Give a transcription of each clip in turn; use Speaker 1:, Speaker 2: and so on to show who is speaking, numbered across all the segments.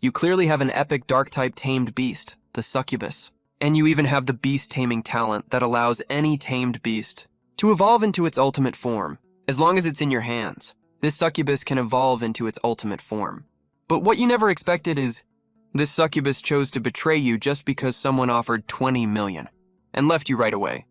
Speaker 1: You clearly have an epic dark-type tamed beast, the succubus. And you even have the beast-taming talent that allows any tamed beast to evolve into its ultimate form, as long as it's in your hands. This succubus can evolve into its ultimate form. But what you never expected is, this succubus chose to betray you just because someone offered 20 million and left you right away.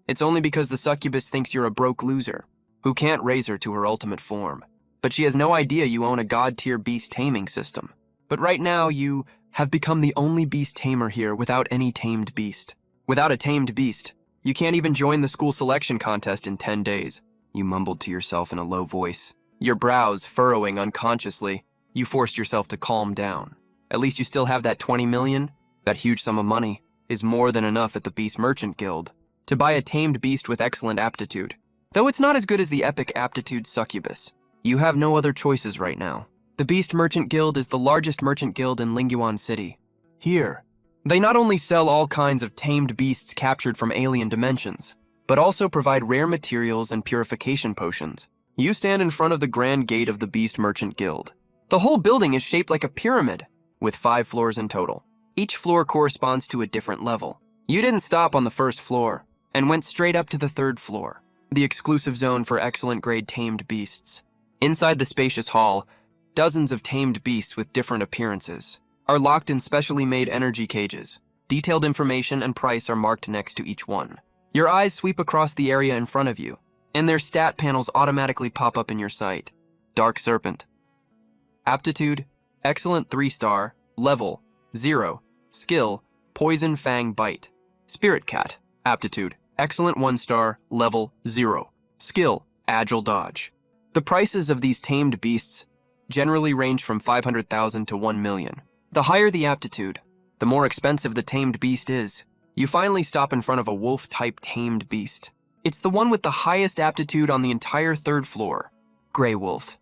Speaker 1: It's only because the succubus thinks you're a broke loser who can't raise her to her ultimate form. But she has no idea you own a god-tier beast taming system. But right now, you have become the only beast tamer here without any tamed beast. Without a tamed beast, you can't even join the school selection contest in 10 days. You mumbled to yourself in a low voice, your brows furrowing unconsciously. You forced yourself to calm down. At least you still have that 20 million. That huge sum of money is more than enough at the Beast Merchant Guild to buy a tamed beast with excellent aptitude. Though it's not as good as the epic aptitude succubus, you have no other choices right now. The Beast Merchant Guild is the largest merchant guild in Lingyuan City. Here, they not only sell all kinds of tamed beasts captured from alien dimensions, but also provide rare materials and purification potions. You stand in front of the grand gate of the Beast Merchant Guild. The whole building is shaped like a pyramid, with 5 floors in total. Each floor corresponds to a different level. You didn't stop on the first floor, and went straight up to the 3rd floor, the exclusive zone for excellent grade tamed beasts. Inside the spacious hall, dozens of tamed beasts with different appearances are locked in specially made energy cages. Detailed information and price are marked next to each one. Your eyes sweep across the area in front of you, and their stat panels automatically pop up in your sight. Dark Serpent. Aptitude, excellent 3-star, level, 0. Skill, Poison Fang Bite. Spirit Cat. Aptitude, excellent 1-star, level, 0. Skill, Agile Dodge. The prices of these tamed beasts generally range from 500,000 to 1 million. The higher the aptitude, the more expensive the tamed beast is. You finally stop in front of a wolf-type tamed beast. It's the one with the highest aptitude on the entire 3rd floor. Grey Wolf.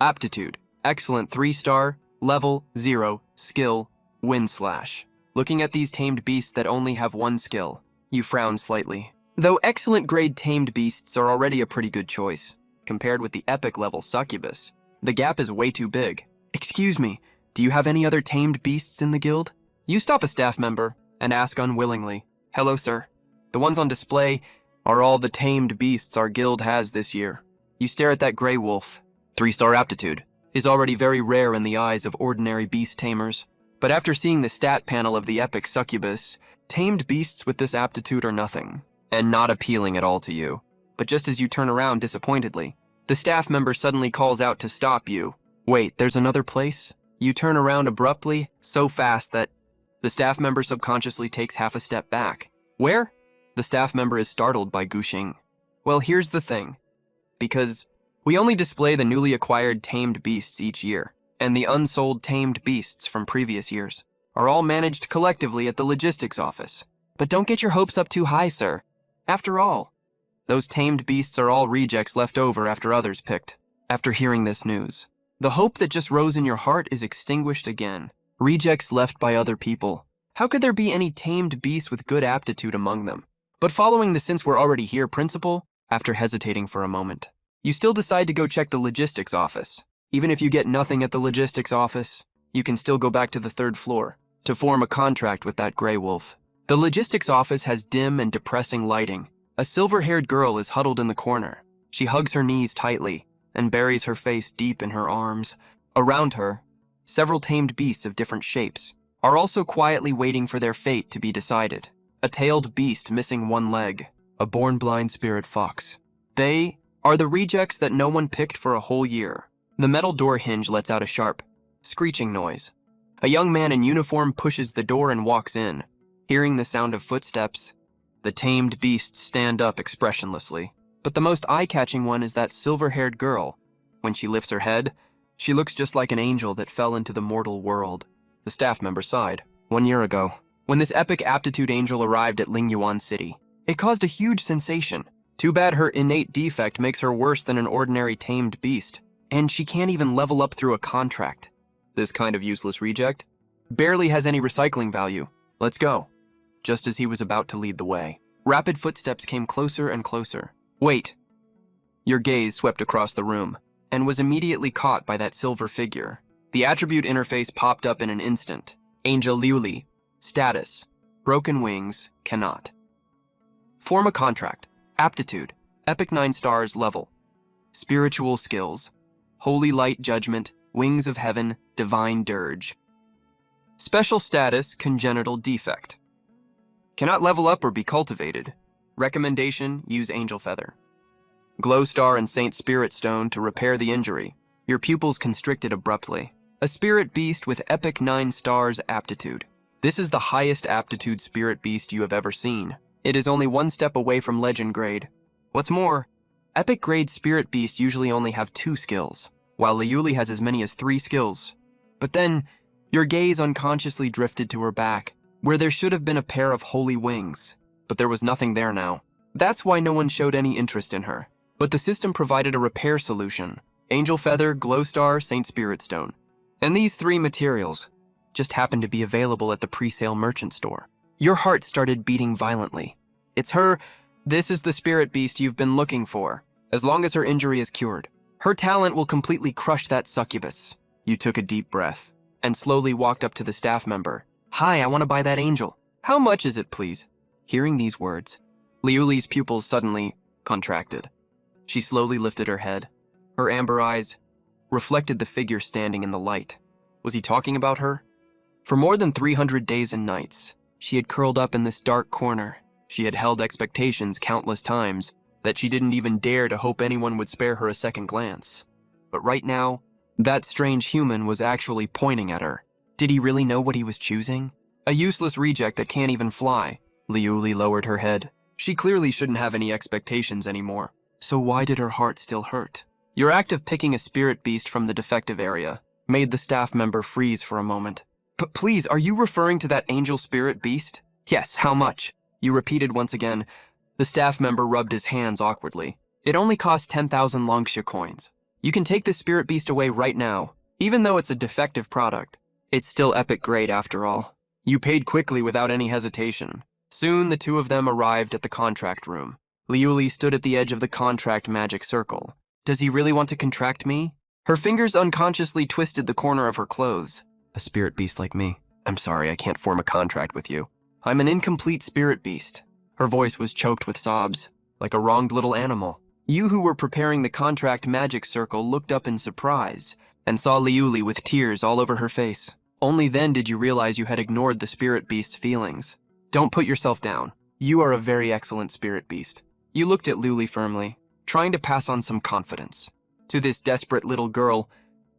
Speaker 1: Aptitude, excellent 3-star, level, 0, skill, Wind Slash. Looking at these tamed beasts that only have 1 skill, you frown slightly. Though excellent grade tamed beasts are already a pretty good choice, compared with the epic level succubus, the gap is way too big. Excuse me, do you have any other tamed beasts in the guild? You stop a staff member and ask unwillingly, hello sir. The ones on display are all the tamed beasts our guild has this year. You stare at that Grey Wolf. 3-star aptitude is already very rare in the eyes of ordinary beast tamers. But after seeing the stat panel of the epic succubus, tamed beasts with this aptitude are nothing, and not appealing at all to you. But just as you turn around disappointedly, the staff member suddenly calls out to stop you. Wait, there's another place? You turn around abruptly, so fast that the staff member subconsciously takes half a step back. Where? The staff member is startled by Guxing. Well, here's the thing. Because we only display the newly acquired tamed beasts each year, and the unsold tamed beasts from previous years are all managed collectively at the logistics office. But don't get your hopes up too high, sir. After all, those tamed beasts are all rejects left over after others picked. After hearing this news, the hope that just rose in your heart is extinguished again. Rejects left by other people. How could there be any tamed beasts with good aptitude among them? But following the since we're already here principle, after hesitating for a moment, you still decide to go check the logistics office. Even if you get nothing at the logistics office, you can still go back to the 3rd floor to form a contract with that Grey Wolf. The logistics office has dim and depressing lighting. A silver-haired girl is huddled in the corner. She hugs her knees tightly and buries her face deep in her arms. Around her, several tamed beasts of different shapes are also quietly waiting for their fate to be decided. A tailed beast missing 1 leg, a born blind spirit fox. They are the rejects that no one picked for a whole year. The metal door hinge lets out a sharp, screeching noise. A young man in uniform pushes the door and walks in. Hearing the sound of footsteps, the tamed beasts stand up expressionlessly. But the most eye-catching one is that silver-haired girl. When she lifts her head, she looks just like an angel that fell into the mortal world. The staff member sighed. 1 year ago, when this epic aptitude angel arrived at Lingyuan City, it caused a huge sensation. Too bad her innate defect makes her worse than an ordinary tamed beast, and she can't even level up through a contract. This kind of useless reject barely has any recycling value. Let's go. Just as he was about to lead the way, rapid footsteps came closer and closer. Wait. Your gaze swept across the room and was immediately caught by that silver figure. The attribute interface popped up in an instant. Angel Liuli. Status. Broken wings. Cannot. Form a contract. Aptitude. Epic 9 stars level. Spiritual skills. Holy light judgment. Wings of heaven. Divine dirge. Special status. Congenital defect. Cannot level up or be cultivated. Recommendation. Use angel feather. Glow star and Saint Spirit Stone to repair the injury. Your pupils constricted abruptly. A spirit beast with epic 9 stars aptitude. This is the highest aptitude spirit beast you have ever seen. It is only 1 step away from legend grade. What's more, epic grade spirit beasts usually only have 2 skills, while Liuli has as many as 3 skills. But then, your gaze unconsciously drifted to her back, where there should have been a pair of holy wings. But there was nothing there now. That's why no one showed any interest in her. But the system provided a repair solution. Angel Feather, Glow Star, Saint Spirit Stone. And these 3 materials just happened to be available at the pre-sale merchant store. Your heart started beating violently. It's her. This is the spirit beast you've been looking for. As long as her injury is cured, her talent will completely crush that succubus. You took a deep breath and slowly walked up to the staff member. Hi, I want to buy that angel. How much is it, please? Hearing these words, Liuli's pupils suddenly contracted. She slowly lifted her head. Her amber eyes reflected the figure standing in the light. Was he talking about her? For more than 300 days and nights, she had curled up in this dark corner. She had held expectations countless times that she didn't even dare to hope anyone would spare her a second glance. But right now, that strange human was actually pointing at her. Did he really know what he was choosing? A useless reject that can't even fly. Liuli lowered her head. She clearly shouldn't have any expectations anymore. So why did her heart still hurt? Your act of picking a spirit beast from the defective area made the staff member freeze for a moment. But please, are you referring to that angel spirit beast? Yes, how much? You repeated once again. The staff member rubbed his hands awkwardly. It only cost 10,000 Longxia coins. You can take this spirit beast away right now. Even though it's a defective product, it's still epic grade after all. You paid quickly without any hesitation. Soon the 2 of them arrived at the contract room. Liuli stood at the edge of the contract magic circle. Does he really want to contract me? Her fingers unconsciously twisted the corner of her clothes. A spirit beast like me. I'm sorry, I can't form a contract with you. I'm an incomplete spirit beast. Her voice was choked with sobs, like a wronged little animal. You who were preparing the contract magic circle looked up in surprise and saw Liuli with tears all over her face. Only then did you realize you had ignored the spirit beast's feelings. Don't put yourself down. You are a very excellent spirit beast. You looked at Liuli firmly, trying to pass on some confidence. To this desperate little girl,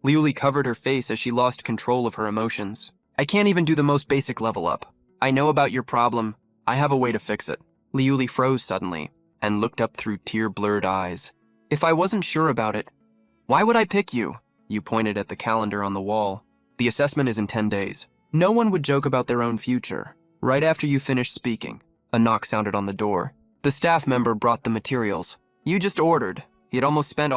Speaker 1: Liuli covered her face as she lost control of her emotions. I can't even do the most basic level up. I know about your problem. I have a way to fix it. Liuli froze suddenly and looked up through tear-blurred eyes. If I wasn't sure about it, why would I pick you? You pointed at the calendar on the wall. The assessment is in 10 days. No one would joke about their own future. Right after you finished speaking, a knock sounded on the door. The staff member brought the materials. You just ordered. He had almost spent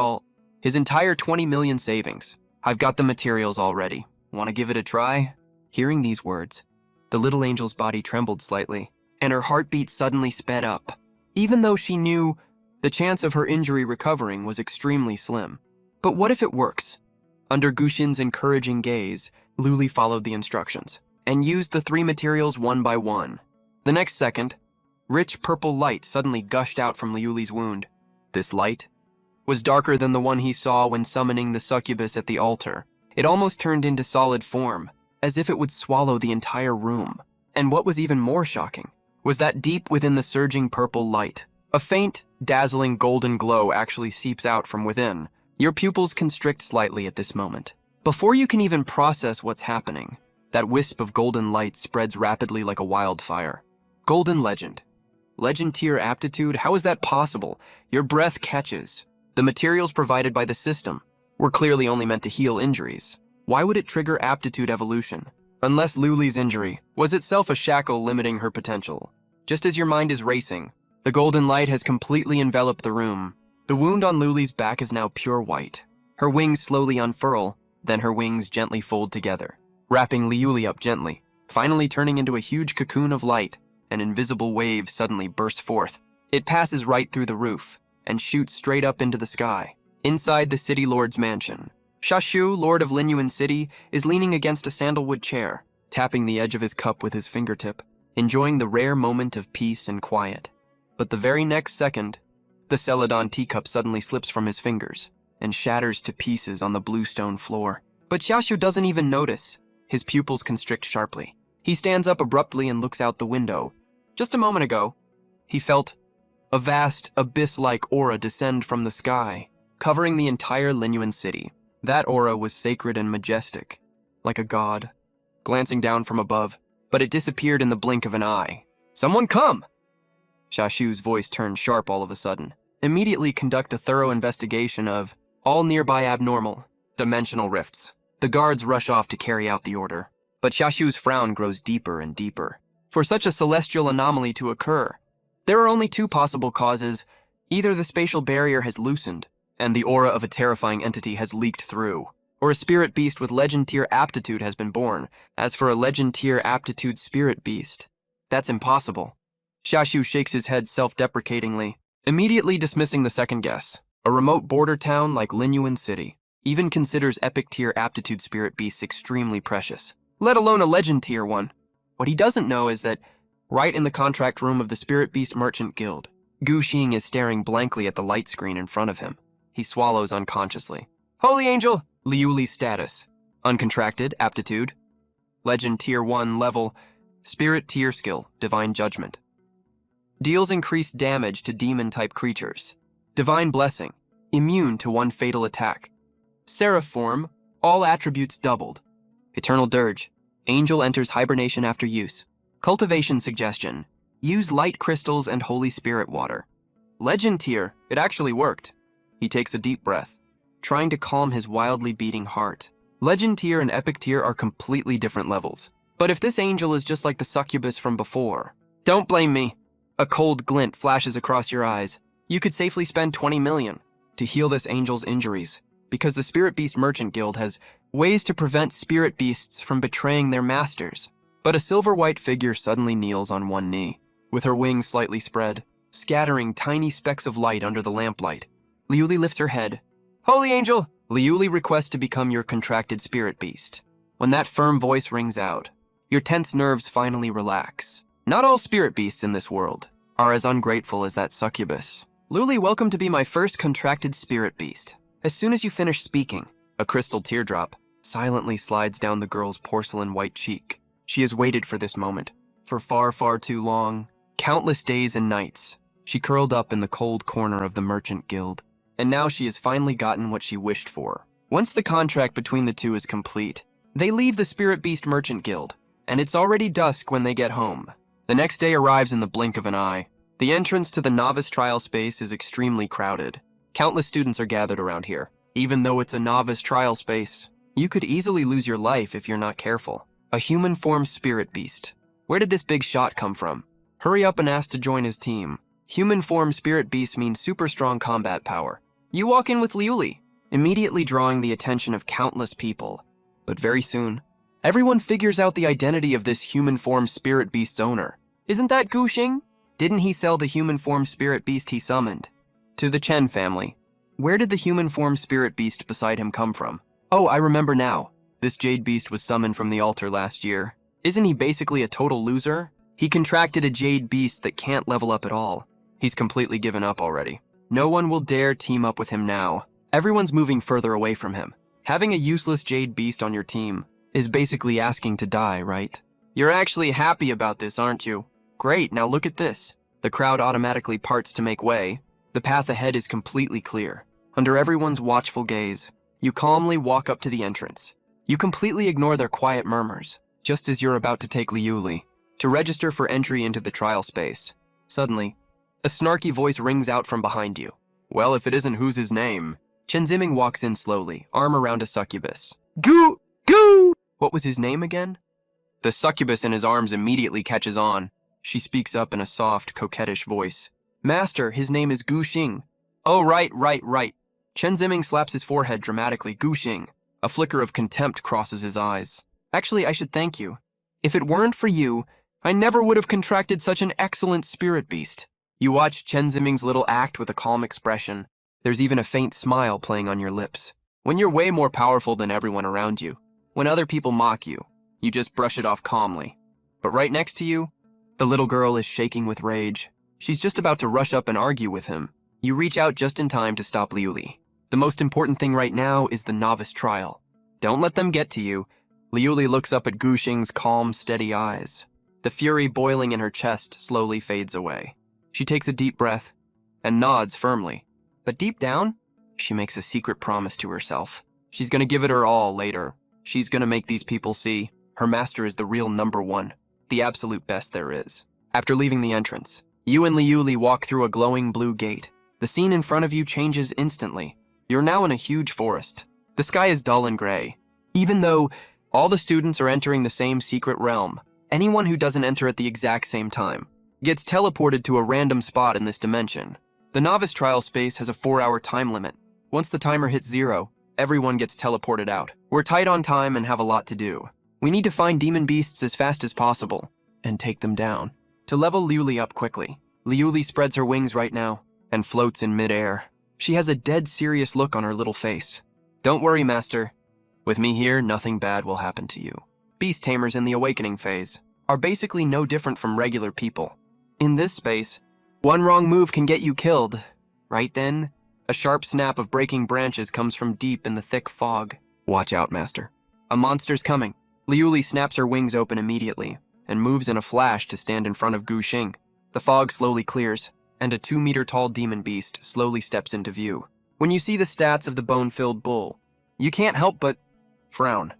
Speaker 1: his entire 20 million savings. I've got the materials already. Want to give it a try? Hearing these words, the little angel's body trembled slightly, and her heartbeat suddenly sped up, even though she knew the chance of her injury recovering was extremely slim. But what if it works? Under Gushin's encouraging gaze, Liuli followed the instructions and used the 3 materials one by one. The next second, rich purple light suddenly gushed out from Liuli's wound. This light was darker than the one he saw when summoning the succubus at the altar. It almost turned into solid form, as if it would swallow the entire room. And what was even more shocking was that deep within the surging purple light, a faint, dazzling golden glow actually seeps out from within. Your pupils constrict slightly at this moment. Before you can even process what's happening, that wisp of golden light spreads rapidly like a wildfire. Golden legend. Legend tier aptitude? How is that possible? Your breath catches. The materials provided by the system were clearly only meant to heal injuries. Why would it trigger aptitude evolution? Unless Liuli's injury was itself a shackle limiting her potential. Just as your mind is racing, the golden light has completely enveloped the room. The wound on Liuli's back is now pure white. Her wings slowly unfurl, then her wings gently fold together, wrapping Liuli up gently, finally turning into a huge cocoon of light. An invisible wave suddenly bursts forth. It passes right through the roof and shoots straight up into the sky. Inside the city lord's mansion, Shashu, Lord of Linyuan City, is leaning against a sandalwood chair, tapping the edge of his cup with his fingertip, enjoying the rare moment of peace and quiet. But the very next second, the Celadon teacup suddenly slips from his fingers and shatters to pieces on the blue stone floor. But Shashu doesn't even notice. His pupils constrict sharply. He stands up abruptly and looks out the window. Just a moment ago, he felt a vast, abyss-like aura descend from the sky, covering the entire Linyuan City. That aura was sacred and majestic, like a god, glancing down from above, but it disappeared in the blink of an eye. "Someone come!" Shashu's voice turned sharp all of a sudden. "Immediately conduct a thorough investigation of all nearby abnormal dimensional rifts." The guards rush off to carry out the order, but Shashu's frown grows deeper and deeper. For such a celestial anomaly to occur, there are only two possible causes. Either the spatial barrier has loosened, and the aura of a terrifying entity has leaked through, or a spirit beast with legend tier aptitude has been born. As for a legend tier aptitude spirit beast, that's impossible. Shashu shakes his head self-deprecatingly, immediately dismissing the second guess. A remote border town like Linyuan City even considers epic tier aptitude spirit beasts extremely precious, let alone a legend tier one. What he doesn't know is that right in the contract room of the Spirit Beast Merchant Guild, Gu Xing is staring blankly at the light screen in front of him. He swallows unconsciously. Holy Angel, Liuli's status. Uncontracted, aptitude. Legend tier 1 level, spirit tier skill, divine judgment. Deals increased damage to demon-type creatures. Divine blessing, immune to one fatal attack. Seraph form, all attributes doubled. Eternal dirge, angel enters hibernation after use. Cultivation suggestion, use light crystals and holy spirit water. Legend tier, it actually worked. He takes a deep breath, trying to calm his wildly beating heart. Legend tier and epic tier are completely different levels. But if this angel is just like the succubus from before, don't blame me. A cold glint flashes across your eyes. You could safely spend 20 million to heal this angel's injuries, because the Spirit Beast Merchant Guild has ways to prevent spirit beasts from betraying their masters. But a silver-white figure suddenly kneels on one knee, with her wings slightly spread, scattering tiny specks of light under the lamplight. Liuli lifts her head. Holy Angel, Liuli requests to become your contracted spirit beast. When that firm voice rings out, your tense nerves finally relax. Not all spirit beasts in this world are as ungrateful as that succubus. Liuli, welcome to be my first contracted spirit beast. As soon as you finish speaking, a crystal teardrop silently slides down the girl's porcelain white cheek. She has waited for this moment, for far, far too long. Countless days and nights, she curled up in the cold corner of the Merchant Guild. And now she has finally gotten what she wished for. Once the contract between the two is complete, they leave the Spirit Beast Merchant Guild, and it's already dusk when they get home. The next day arrives in the blink of an eye. The entrance to the novice trial space is extremely crowded. Countless students are gathered around here. Even though it's a novice trial space, you could easily lose your life if you're not careful. A human form spirit beast. Where did this big shot come from? Hurry up and ask to join his team. Human form spirit beast means super strong combat power. You walk in with Liuli, immediately drawing the attention of countless people. But very soon, everyone figures out the identity of this human form spirit beast's owner. Isn't that Gu Xing? Didn't he sell the human form spirit beast he summoned to the Chen family? Where did the human form spirit beast beside him come from? Oh, I remember now. This jade beast was summoned from the altar last year. Isn't he basically a total loser? He contracted a jade beast that can't level up at all. He's completely given up already. No one will dare team up with him now. Everyone's moving further away from him. Having a useless jade beast on your team is basically asking to die, right? You're actually happy about this, aren't you? Great, now look at this. The crowd automatically parts to make way. The path ahead is completely clear. Under everyone's watchful gaze, you calmly walk up to the entrance. You completely ignore their quiet murmurs, just as you're about to take Liuli to register for entry into the trial space. Suddenly, a snarky voice rings out from behind you. Well, if it isn't who's his name. Chen Ziming walks in slowly, arm around a succubus. Goo! Goo! What was his name again? The succubus in his arms immediately catches on. She speaks up in a soft, coquettish voice. Master, his name is Gu Xing. Oh, right. Chen Ziming slaps his forehead dramatically. Gu Xing. A flicker of contempt crosses his eyes. Actually, I should thank you. If it weren't for you, I never would have contracted such an excellent spirit beast. You watch Chen Ziming's little act with a calm expression. There's even a faint smile playing on your lips. When you're way more powerful than everyone around you, when other people mock you, you just brush it off calmly. But right next to you, the little girl is shaking with rage. She's just about to rush up and argue with him. You reach out just in time to stop Liuli. The most important thing right now is the novice trial. Don't let them get to you. Liuli looks up at Gu Xing's calm, steady eyes. The fury boiling in her chest slowly fades away. She takes a deep breath and nods firmly. But deep down, she makes a secret promise to herself. She's gonna give it her all later. She's gonna make these people see her master is the real number one, the absolute best there is. After leaving the entrance, you and Liuli walk through a glowing blue gate. The scene in front of you changes instantly. You're now in a huge forest. The sky is dull and gray. Even though all the students are entering the same secret realm, anyone who doesn't enter at the exact same time gets teleported to a random spot in this dimension. The novice trial space has a 4-hour time limit. Once the timer hits 0, everyone gets teleported out. We're tight on time and have a lot to do. We need to find demon beasts as fast as possible and take them down. To level Liuli up quickly, Liuli spreads her wings right now and floats in midair. She has a dead serious look on her little face. Don't worry, Master. With me here, nothing bad will happen to you. Beast tamers in the awakening phase are basically no different from regular people. In this space, one wrong move can get you killed. Right then, a sharp snap of breaking branches comes from deep in the thick fog. Watch out, Master. A monster's coming. Liuli snaps her wings open immediately and moves in a flash to stand in front of Gu Xing. The fog slowly clears, and a 2-meter-tall demon beast slowly steps into view. When you see the stats of the bone-filled bull, you can't help but frown.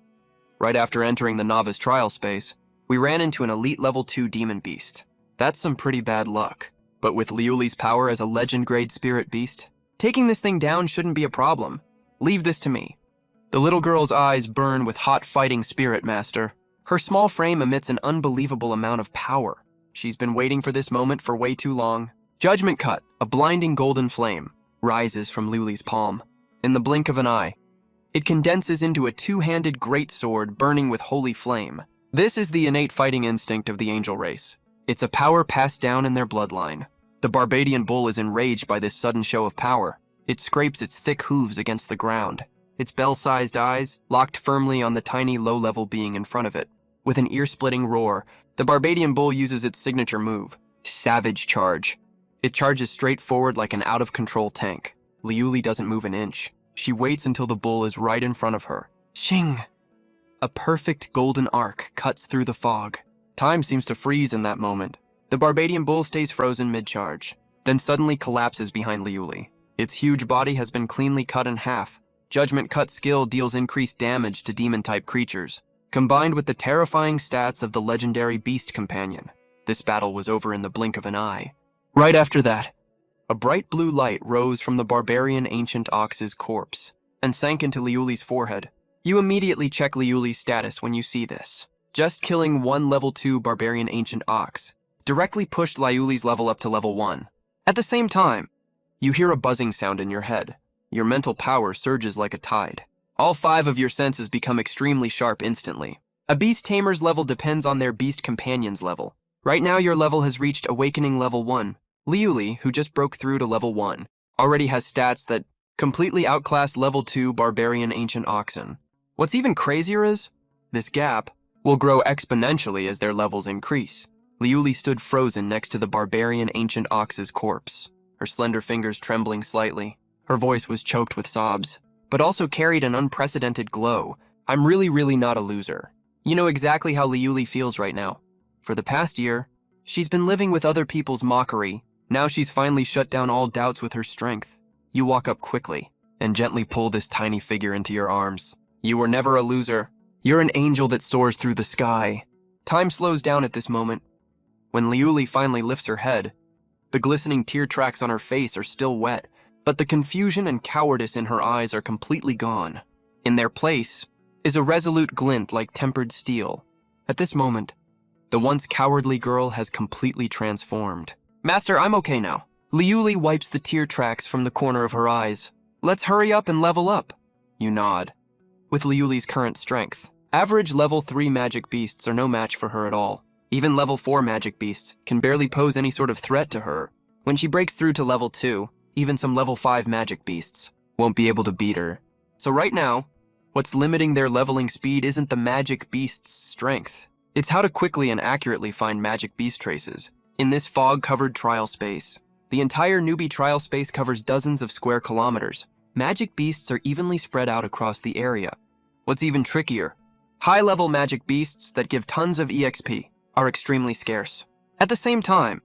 Speaker 1: Right after entering the novice trial space, we ran into an elite level 2 demon beast. That's some pretty bad luck. But with Liuli's power as a legend-grade spirit beast, taking this thing down shouldn't be a problem. Leave this to me. The little girl's eyes burn with hot fighting spirit, Master. Her small frame emits an unbelievable amount of power. She's been waiting for this moment for way too long. Judgment Cut, a blinding golden flame, rises from Liuli's palm. In the blink of an eye, it condenses into a 2-handed great sword burning with holy flame. This is the innate fighting instinct of the angel race. It's a power passed down in their bloodline. The Barbadian bull is enraged by this sudden show of power. It scrapes its thick hooves against the ground, its bell-sized eyes locked firmly on the tiny low-level being in front of it. With an ear-splitting roar, the Barbadian bull uses its signature move, Savage Charge. It charges straight forward like an out-of-control tank. Liuli doesn't move an inch. She waits until the bull is right in front of her. Xing! A perfect golden arc cuts through the fog. Time seems to freeze in that moment. The Barbadian bull stays frozen mid-charge, then suddenly collapses behind Liuli. Its huge body has been cleanly cut in half. Judgment Cut skill deals increased damage to demon-type creatures, combined with the terrifying stats of the legendary beast companion. This battle was over in the blink of an eye. Right after that, a bright blue light rose from the barbarian ancient ox's corpse and sank into Liuli's forehead. You immediately check Liuli's status when you see this. Just killing one level 2 barbarian ancient ox directly pushed Liuli's level up to level 1. At the same time, you hear a buzzing sound in your head. Your mental power surges like a tide. All 5 of your senses become extremely sharp instantly. A beast tamer's level depends on their beast companion's level. Right now your level has reached awakening level 1. Liuli, who just broke through to level 1, already has stats that completely outclass level 2 barbarian ancient oxen. What's even crazier is, this gap will grow exponentially as their levels increase. Liuli stood frozen next to the barbarian ancient ox's corpse, her slender fingers trembling slightly. Her voice was choked with sobs, but also carried an unprecedented glow. I'm really not a loser. You know exactly how Liuli feels right now. For the past year, she's been living with other people's mockery. Now she's finally shut down all doubts with her strength. You walk up quickly and gently pull this tiny figure into your arms. You were never a loser. You're an angel that soars through the sky. Time slows down at this moment. When Liuli finally lifts her head, the glistening tear tracks on her face are still wet, but the confusion and cowardice in her eyes are completely gone. In their place is a resolute glint like tempered steel. At this moment, the once cowardly girl has completely transformed. Master, I'm okay now. Liuli wipes the tear tracks from the corner of her eyes. Let's hurry up and level up. You nod. With Liuli's current strength, average level 3 magic beasts are no match for her at all. Even level 4 magic beasts can barely pose any sort of threat to her. When she breaks through to level 2, even some level 5 magic beasts won't be able to beat her. So right now, what's limiting their leveling speed isn't the magic beast's strength. It's how to quickly and accurately find magic beast traces. In this fog-covered trial space, the entire newbie trial space covers dozens of square kilometers. Magic beasts are evenly spread out across the area. What's even trickier, high-level magic beasts that give tons of EXP are extremely scarce. At the same time,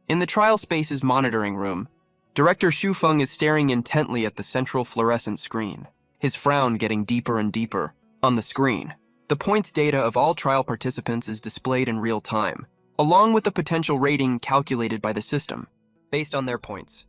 Speaker 1: in the trial space's monitoring room, Director Shufeng is staring intently at the central fluorescent screen, his frown getting deeper and deeper. On the screen, the points data of all trial participants is displayed in real time, along with the potential rating calculated by the system, based on their points.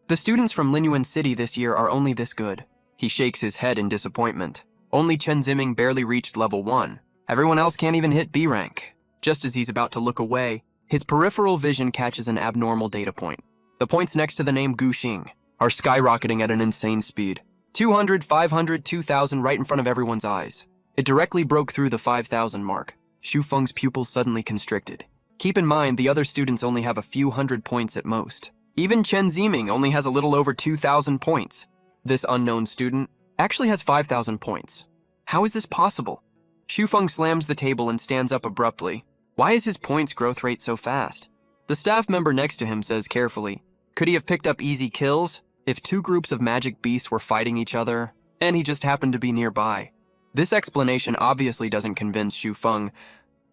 Speaker 1: The students from Linyuan City this year are only this good. He shakes his head in disappointment. Only Chen Ziming barely reached level 1. Everyone else can't even hit B rank. Just as he's about to look away, his peripheral vision catches an abnormal data point. The points next to the name Guxing are skyrocketing at an insane speed. 200, 500, 2,000 right in front of everyone's eyes. It directly broke through the 5,000 mark. Shufeng's pupils suddenly constricted. Keep in mind, the other students only have a few hundred points at most. Even Chen Ziming only has a little over 2,000 points. This unknown student actually has 5,000 points. How is this possible? Shufeng slams the table and stands up abruptly. Why is his points growth rate so fast? The staff member next to him says carefully, could he have picked up easy kills if two groups of magic beasts were fighting each other and he just happened to be nearby? This explanation obviously doesn't convince Shufeng.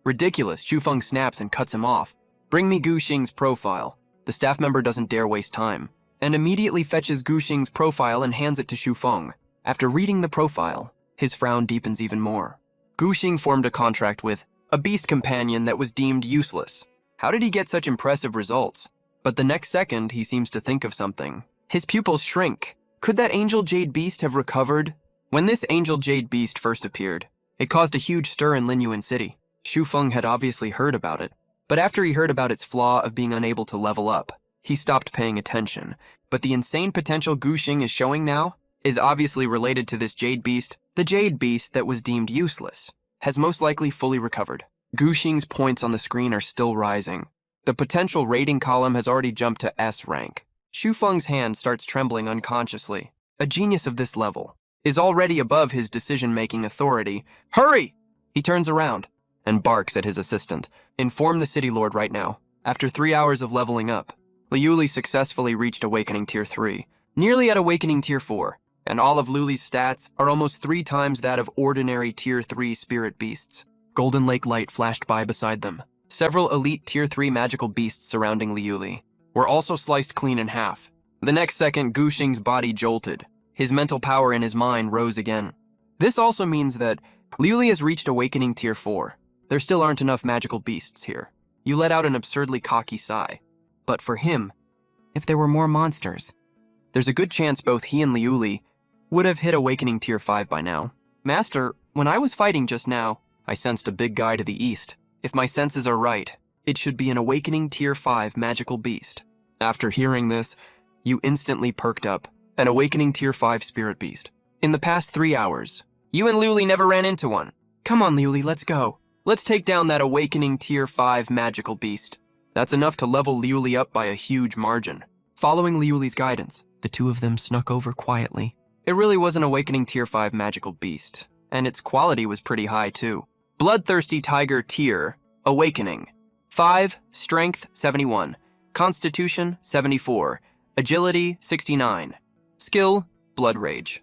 Speaker 1: Ridiculous, Shufeng snaps and cuts him off. Bring me Guxing's profile. The staff member doesn't dare waste time, and immediately fetches Guxing's profile and hands it to Shufeng. After reading the profile, his frown deepens even more. Guxing formed a contract with a beast companion that was deemed useless. How did he get such impressive results? But the next second, he seems to think of something. His pupils shrink. Could that Angel Jade Beast have recovered? When this Angel Jade Beast first appeared, it caused a huge stir in Linyuan City. Shufeng had obviously heard about it, but after he heard about its flaw of being unable to level up, he stopped paying attention. But the insane potential Guxing is showing now is obviously related to this Jade Beast. The Jade Beast that was deemed useless has most likely fully recovered. Guxing's points on the screen are still rising. The potential rating column has already jumped to S rank. Shufeng's hand starts trembling unconsciously. A genius of this level is already above his decision-making authority. Hurry! He turns around and barks at his assistant. Inform the City Lord right now. After 3 hours of leveling up, Liuli successfully reached Awakening Tier 3, nearly at Awakening Tier 4, and all of Liuli's stats are almost 3 times that of ordinary Tier 3 spirit beasts. Golden Lake light flashed by beside them. Several elite Tier 3 magical beasts surrounding Liuli were also sliced clean in half. The next second, Guxing's body jolted. His mental power in his mind rose again. This also means that Liuli has reached Awakening Tier 4. There still aren't enough magical beasts here. You let out an absurdly cocky sigh. But for him, if there were more monsters, there's a good chance both he and Liuli would have hit Awakening Tier 5 by now. Master, when I was fighting just now, I sensed a big guy to the east. If my senses are right, it should be an Awakening Tier 5 magical beast. After hearing this, you instantly perked up. An Awakening Tier 5 spirit beast. In the past 3 hours, you and Liuli never ran into one. Come on, Liuli, let's go. Let's take down that Awakening Tier 5 magical beast. That's enough to level Liuli up by a huge margin. Following Liuli's guidance, the two of them snuck over quietly. It really was an Awakening Tier 5 magical beast, and its quality was pretty high too. Bloodthirsty Tiger Tier, Awakening. 5, Strength 71, Constitution 74, Agility 69. Skill, Blood Rage.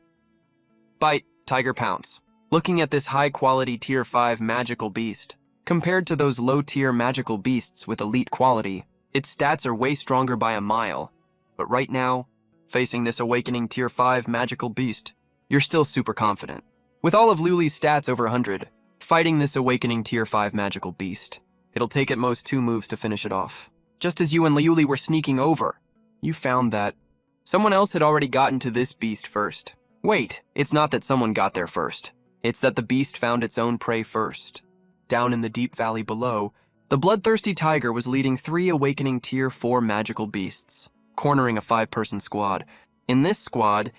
Speaker 1: Bite, Tiger Pounce. Looking at this high-quality Tier 5 magical beast, compared to those low-tier magical beasts with elite quality, its stats are way stronger by a mile. But right now, facing this Awakening Tier 5 magical beast, you're still super confident. With all of Liuli's stats over 100, fighting this Awakening Tier 5 magical beast, it'll take at most 2 moves to finish it off. Just as you and Liuli were sneaking over, you found that someone else had already gotten to this beast first. Wait, it's not that someone got there first. It's that the beast found its own prey first. Down in the deep valley below, the bloodthirsty tiger was leading 3 Awakening Tier 4 magical beasts, cornering a 5-person squad. In this squad,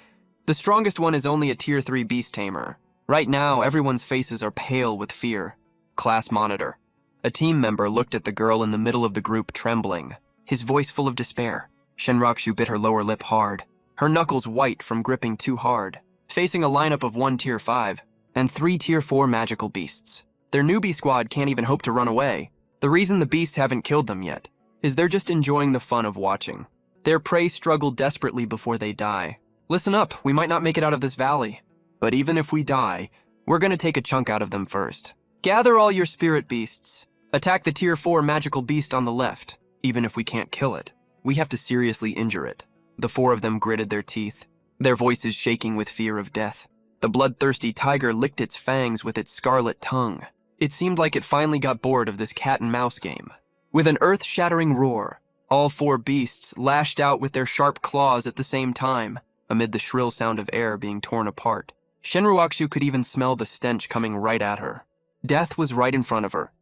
Speaker 1: the strongest one is only a Tier 3 beast tamer. Right now, everyone's faces are pale with fear. Class monitor. A team member looked at the girl in the middle of the group trembling, his voice full of despair. Shenrakshu bit her lower lip hard, her knuckles white from gripping too hard. facing a lineup of 1 Tier 5 and 3 Tier 4 magical beasts. Their newbie squad can't even hope to run away. The reason the beasts haven't killed them yet is they're just enjoying the fun of watching. Their prey struggle desperately before they die. Listen up, we might not make it out of this valley. But even if we die, we're gonna take a chunk out of them first. Gather all your spirit beasts. Attack the Tier 4 magical beast on the left. Even if we can't kill it, we have to seriously injure it. The 4 of them gritted their teeth, their voices shaking with fear of death. The bloodthirsty tiger licked its fangs with its scarlet tongue. It seemed like it finally got bored of this cat-and-mouse game. With an earth-shattering roar, all 4 beasts lashed out with their sharp claws at the same time, amid the shrill sound of air being torn apart. Shenruakshu could even smell the stench coming right at her. Death was right in front of her.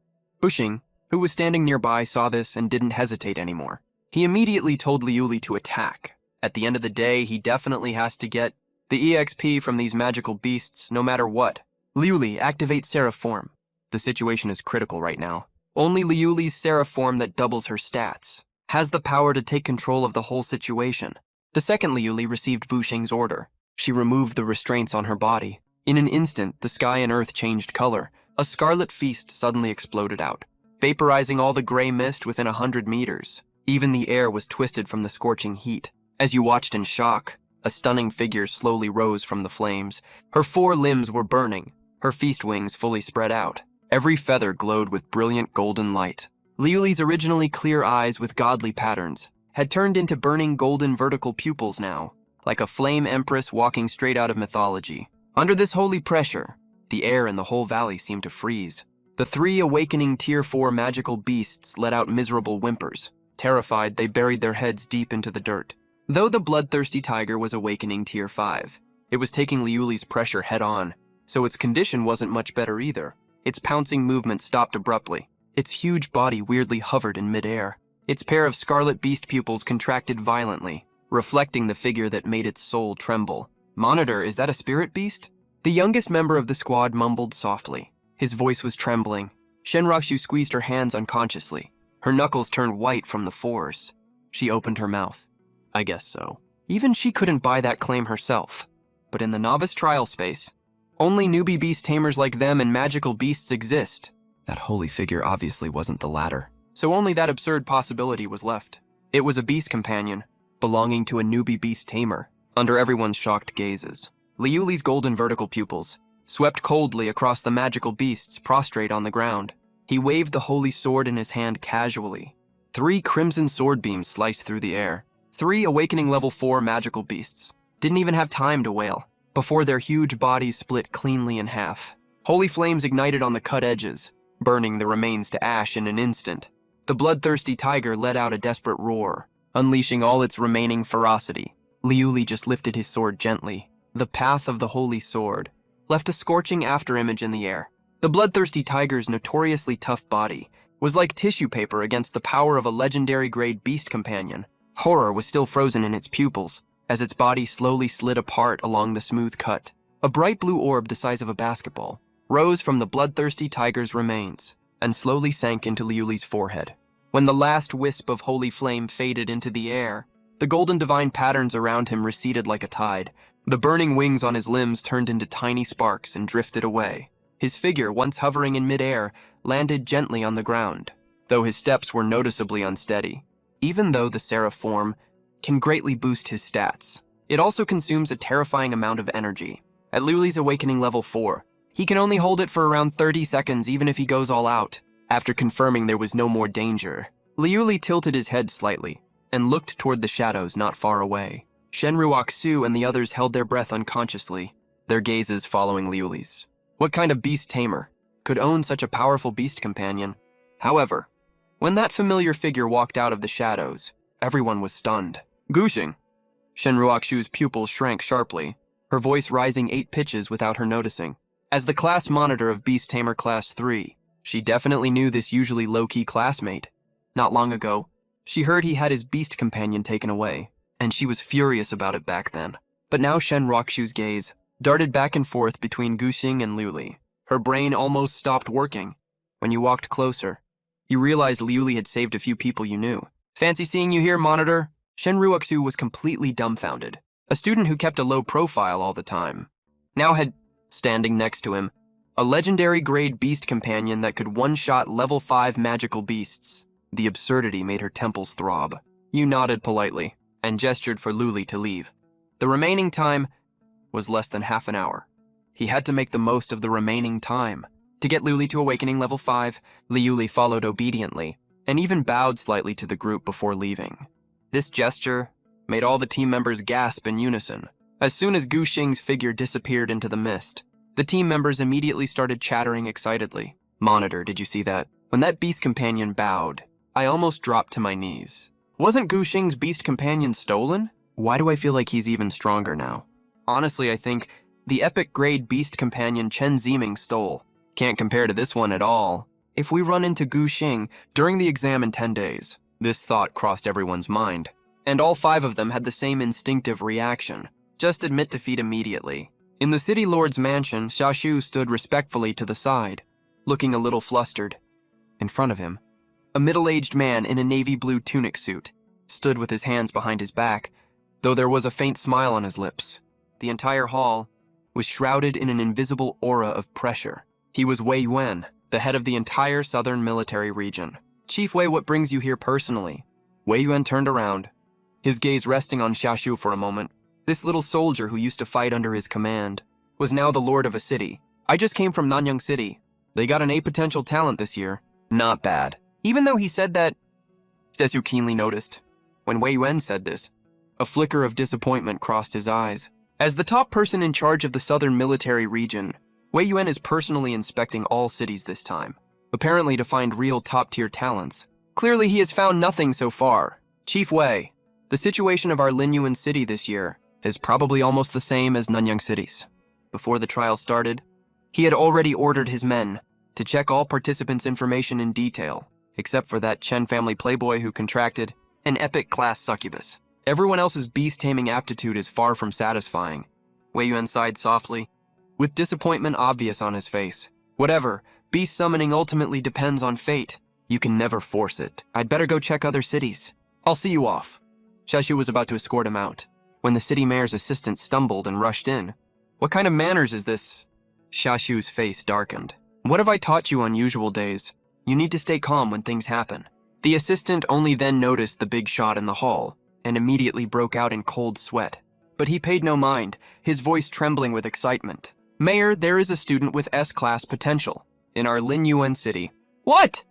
Speaker 1: Bushing, who was standing nearby, saw this and didn't hesitate anymore. He immediately told Liuli to attack. At the end of the day, he definitely has to get the EXP from these magical beasts no matter what. Liuli, activate Seraph form. The situation is critical right now. Only Liuli's Seraph form that doubles her stats has the power to take control of the whole situation. The second Liuli received Bushing's order. She removed the restraints on her body. In an instant, the sky and earth changed color. A scarlet feast suddenly exploded out, vaporizing all the gray mist within 100 meters. Even the air was twisted from the scorching heat. As you watched in shock, a stunning figure slowly rose from the flames. Her 4 limbs were burning, her feast wings fully spread out. Every feather glowed with brilliant golden light. Liuli's originally clear eyes with godly patterns had turned into burning golden vertical pupils now, like a flame empress walking straight out of mythology. Under this holy pressure, the air in the whole valley seemed to freeze. The 3 awakening Tier 4 magical beasts let out miserable whimpers. Terrified, they buried their heads deep into the dirt. Though the bloodthirsty tiger was awakening Tier 5, it was taking Liuli's pressure head-on, so its condition wasn't much better either. Its pouncing movement stopped abruptly. Its huge body weirdly hovered in midair. Its pair of scarlet beast pupils contracted violently, reflecting the figure that made its soul tremble. Monitor, is that a spirit beast? The youngest member of the squad mumbled softly. His voice was trembling. Shenrakshu squeezed her hands unconsciously. Her knuckles turned white from the force. She opened her mouth. I guess so. Even she couldn't buy that claim herself. But in the novice trial space, only newbie beast tamers like them and magical beasts exist. That holy figure obviously wasn't the latter. So only that absurd possibility was left. It was a beast companion, belonging to a newbie beast tamer, under everyone's shocked gazes. Liuli's golden vertical pupils swept coldly across the magical beasts prostrate on the ground. He waved the holy sword in his hand casually. 3 crimson sword beams sliced through the air. 3 awakening level 4 magical beasts didn't even have time to wail before their huge bodies split cleanly in half. Holy flames ignited on the cut edges, burning the remains to ash in an instant. The bloodthirsty tiger let out a desperate roar, unleashing all its remaining ferocity. Liuli just lifted his sword gently. The path of the holy sword left a scorching afterimage in the air. The bloodthirsty tiger's notoriously tough body was like tissue paper against the power of a legendary-grade beast companion. Horror was still frozen in its pupils as its body slowly slid apart along the smooth cut. A bright blue orb the size of a basketball rose from the bloodthirsty tiger's remains and slowly sank into Liuli's forehead. When the last wisp of holy flame faded into the air, the golden divine patterns around him receded like a tide. The burning wings on his limbs turned into tiny sparks and drifted away. His figure, once hovering in midair, landed gently on the ground, though his steps were noticeably unsteady. Even though the Seraph form can greatly boost his stats, it also consumes a terrifying amount of energy. At Liuli's awakening level 4, he can only hold it for around 30 seconds even if he goes all out. After confirming there was no more danger, Liuli tilted his head slightly and looked toward the shadows not far away. Shenruakshu and the others held their breath unconsciously, their gazes following Liuli's. What kind of beast tamer could own such a powerful beast companion? However, when that familiar figure walked out of the shadows, everyone was stunned. Gushing! Shenruakshu's pupils shrank sharply, her voice rising 8 pitches without her noticing. As the class monitor of Beast Tamer Class 3, she definitely knew this usually low-key classmate. Not long ago, she heard he had his beast companion taken away, and she was furious about it back then. But now Shenruakshu's gaze darted back and forth between Gushing and Liuli. Her brain almost stopped working. When you walked closer, you realized Liuli had saved a few people you knew. Fancy seeing you here, Monitor? Shenruakshu was completely dumbfounded. A student who kept a low profile all the time now had, standing next to him, a legendary grade beast companion that could one-shot level 5 magical beasts. The absurdity made her temples throb. Yu nodded politely and gestured for Luli to leave. The remaining time was less than half an hour. He had to make the most of the remaining time. To get Luli to awakening level 5, Liuli followed obediently and even bowed slightly to the group before leaving. This gesture made all the team members gasp in unison. As soon as Gu Xing's figure disappeared into the mist, the team members immediately started chattering excitedly. Monitor, did you see that? When that beast companion bowed, I almost dropped to my knees. Wasn't Gu Xing's beast companion stolen? Why do I feel like he's even stronger now? Honestly, I think the epic grade beast companion Chen Ziming stole. Can't compare to this one at all. If we run into Gu Xing during the exam in 10 days, this thought crossed everyone's mind. And all 5 of them had the same instinctive reaction. Just admit defeat immediately. In the city lord's mansion, Xiaxu stood respectfully to the side, looking a little flustered. In front of him, a middle-aged man in a navy blue tunic suit stood with his hands behind his back, though there was a faint smile on his lips. The entire hall was shrouded in an invisible aura of pressure. He was Wei Yuan, the head of the entire southern military region. Chief Wei, what brings you here personally? Wei Yuan turned around, his gaze resting on Xiaxu for a moment. This little soldier who used to fight under his command was now the lord of a city. I just came from Nanyang City. They got an A potential talent this year. Not bad. Even though he said that, Xiaxu keenly noticed. When Wei Yuan said this, a flicker of disappointment crossed his eyes. As the top person in charge of the southern military region, Wei Yuan is personally inspecting all cities this time, apparently to find real top-tier talents. Clearly he has found nothing so far. Chief Wei, the situation of our Linyuan city this year is probably almost the same as Nanyang City's. Before the trial started, he had already ordered his men to check all participants' information in detail, except for that Chen family playboy who contracted an epic-class succubus. Everyone else's beast-taming aptitude is far from satisfying. Wei Yuan sighed softly, with disappointment obvious on his face. Whatever, beast summoning ultimately depends on fate. You can never force it. I'd better go check other cities. I'll see you off. Xiaxu was about to escort him out, when the city mayor's assistant stumbled and rushed in. What kind of manners is this? Xiaxu's face darkened. What have I taught you on usual days? You need to stay calm when things happen. The assistant only then noticed the big shot in the hall, and immediately broke out in cold sweat. But he paid no mind, his voice trembling with excitement. Mayor, there is a student with S-class potential in our Linyuan city. What?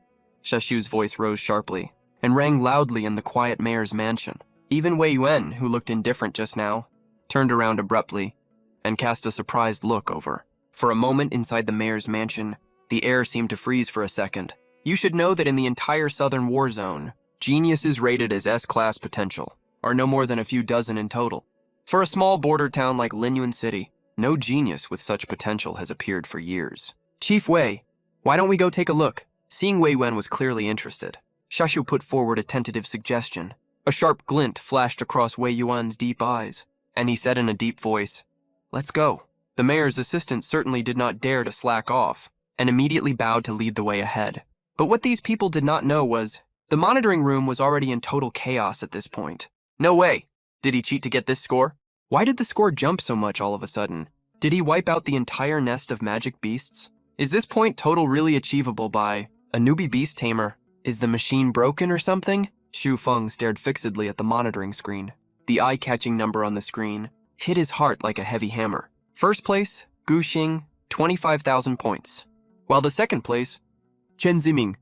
Speaker 1: Xiaxu's voice rose sharply and rang loudly in the quiet mayor's mansion. Even Wei Yuan, who looked indifferent just now, turned around abruptly and cast a surprised look over. For a moment inside the mayor's mansion, the air seemed to freeze for a second. You should know that in the entire southern war zone, geniuses rated as S-class potential are no more than a few dozen in total. For a small border town like Linyuan City, no genius with such potential has appeared for years. Chief Wei, why don't we go take a look? Seeing Wei Yuan was clearly interested, Xiaxu put forward a tentative suggestion. A sharp glint flashed across Wei Yuan's deep eyes, and he said in a deep voice, "Let's go." The mayor's assistant certainly did not dare to slack off, and immediately bowed to lead the way ahead. But what these people did not know was, the monitoring room was already in total chaos at this point. No way! Did he cheat to get this score? Why did the score jump so much all of a sudden? Did he wipe out the entire nest of magic beasts? Is this point total really achievable by a newbie beast tamer? Is the machine broken or something? Xu Feng stared fixedly at the monitoring screen. The eye-catching number on the screen hit his heart like a heavy hammer. First place, Gu Xing, 25,000 points. While the second place, Chen Ziming,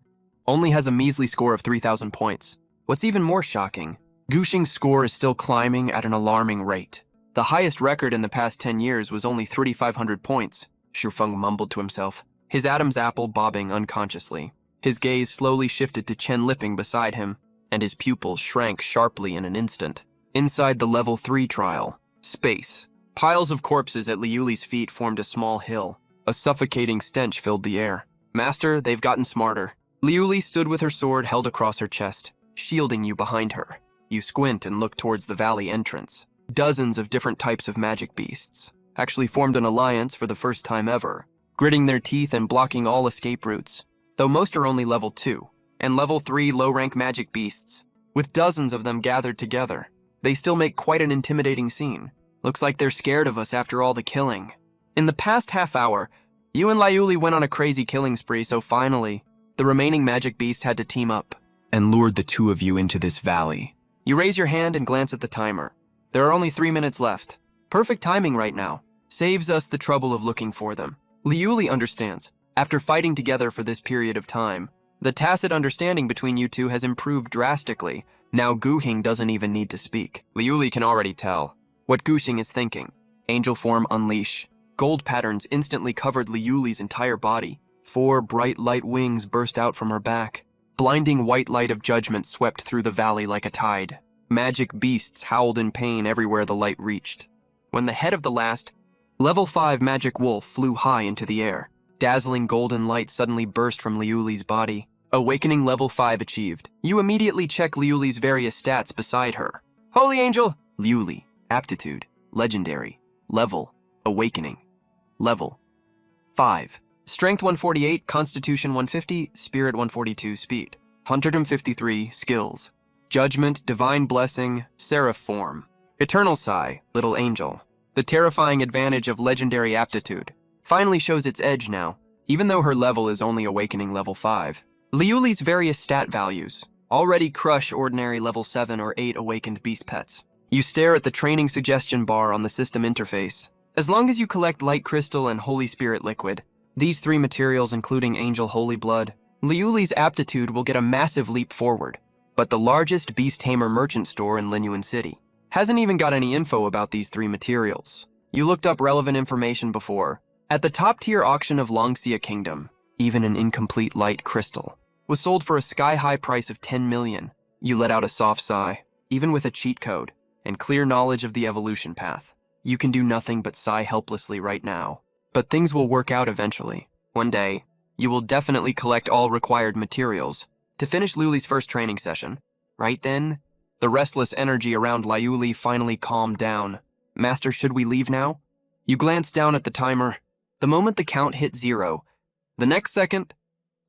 Speaker 1: only has a measly score of 3,000 points. What's even more shocking, Gu Xing's score is still climbing at an alarming rate. The highest record in the past 10 years was only 3,500 points, Xu Feng mumbled to himself, his Adam's apple bobbing unconsciously. His gaze slowly shifted to Chen Lipping beside him, and his pupils shrank sharply in an instant. Inside the level 3 trial, space. Piles of corpses at Liuli's feet formed a small hill. A suffocating stench filled the air. Master, they've gotten smarter. Liuli stood with her sword held across her chest, shielding you behind her. You squint and look towards the valley entrance. Dozens of different types of magic beasts actually formed an alliance for the first time ever, gritting their teeth and blocking all escape routes, though most are only level 2 and level 3 low-rank magic beasts. With dozens of them gathered together, they still make quite an intimidating scene. Looks like they're scared of us after all the killing. In the past half hour, you and Liuli went on a crazy killing spree, so finally, the remaining magic beast had to team up and lured the two of you into this valley. You raise your hand and glance at the timer. There are only 3 minutes left. Perfect timing right now. Saves us the trouble of looking for them. Liuli understands. After fighting together for this period of time, the tacit understanding between you two has improved drastically. Now Guhing doesn't even need to speak. Liuli can already tell what Gushing is thinking. Angel form unleash. Gold patterns instantly covered Liuli's entire body. 4 bright light wings burst out from her back. Blinding white light of judgment swept through the valley like a tide. Magic beasts howled in pain everywhere the light reached. When the head of the last, level 5 magic wolf flew high into the air, dazzling golden light suddenly burst from Liuli's body. Awakening level 5 achieved. You immediately check Liuli's various stats beside her. Holy Angel! Liuli. Aptitude. Legendary. Level. Awakening. Level 5. Strength 148, Constitution 150, Spirit 142, Speed 153, Skills. Judgment, Divine Blessing, Seraph Form. Eternal Sigh, Little Angel. The terrifying advantage of legendary aptitude finally shows its edge now, even though her level is only Awakening level 5. Liuli's various stat values already crush ordinary level 7 or 8 awakened beast pets. You stare at the training suggestion bar on the system interface. As long as you collect Light Crystal and Holy Spirit Liquid, these 3 materials including Angel Holy Blood, Liuli's aptitude will get a massive leap forward. But the largest beast tamer merchant store in Linyuan City hasn't even got any info about these 3 materials. You looked up relevant information before. At the top-tier auction of Longxia Kingdom, even an incomplete Light Crystal was sold for a sky-high price of 10 million. You let out a soft sigh. Even with a cheat code and clear knowledge of the evolution path, you can do nothing but sigh helplessly right now. But things will work out eventually. One day, you will definitely collect all required materials to finish Liuli's first training session. Right then, the restless energy around Liuli finally calmed down. Master, should we leave now? You glance down at the timer. The moment the count hit 0, the next second,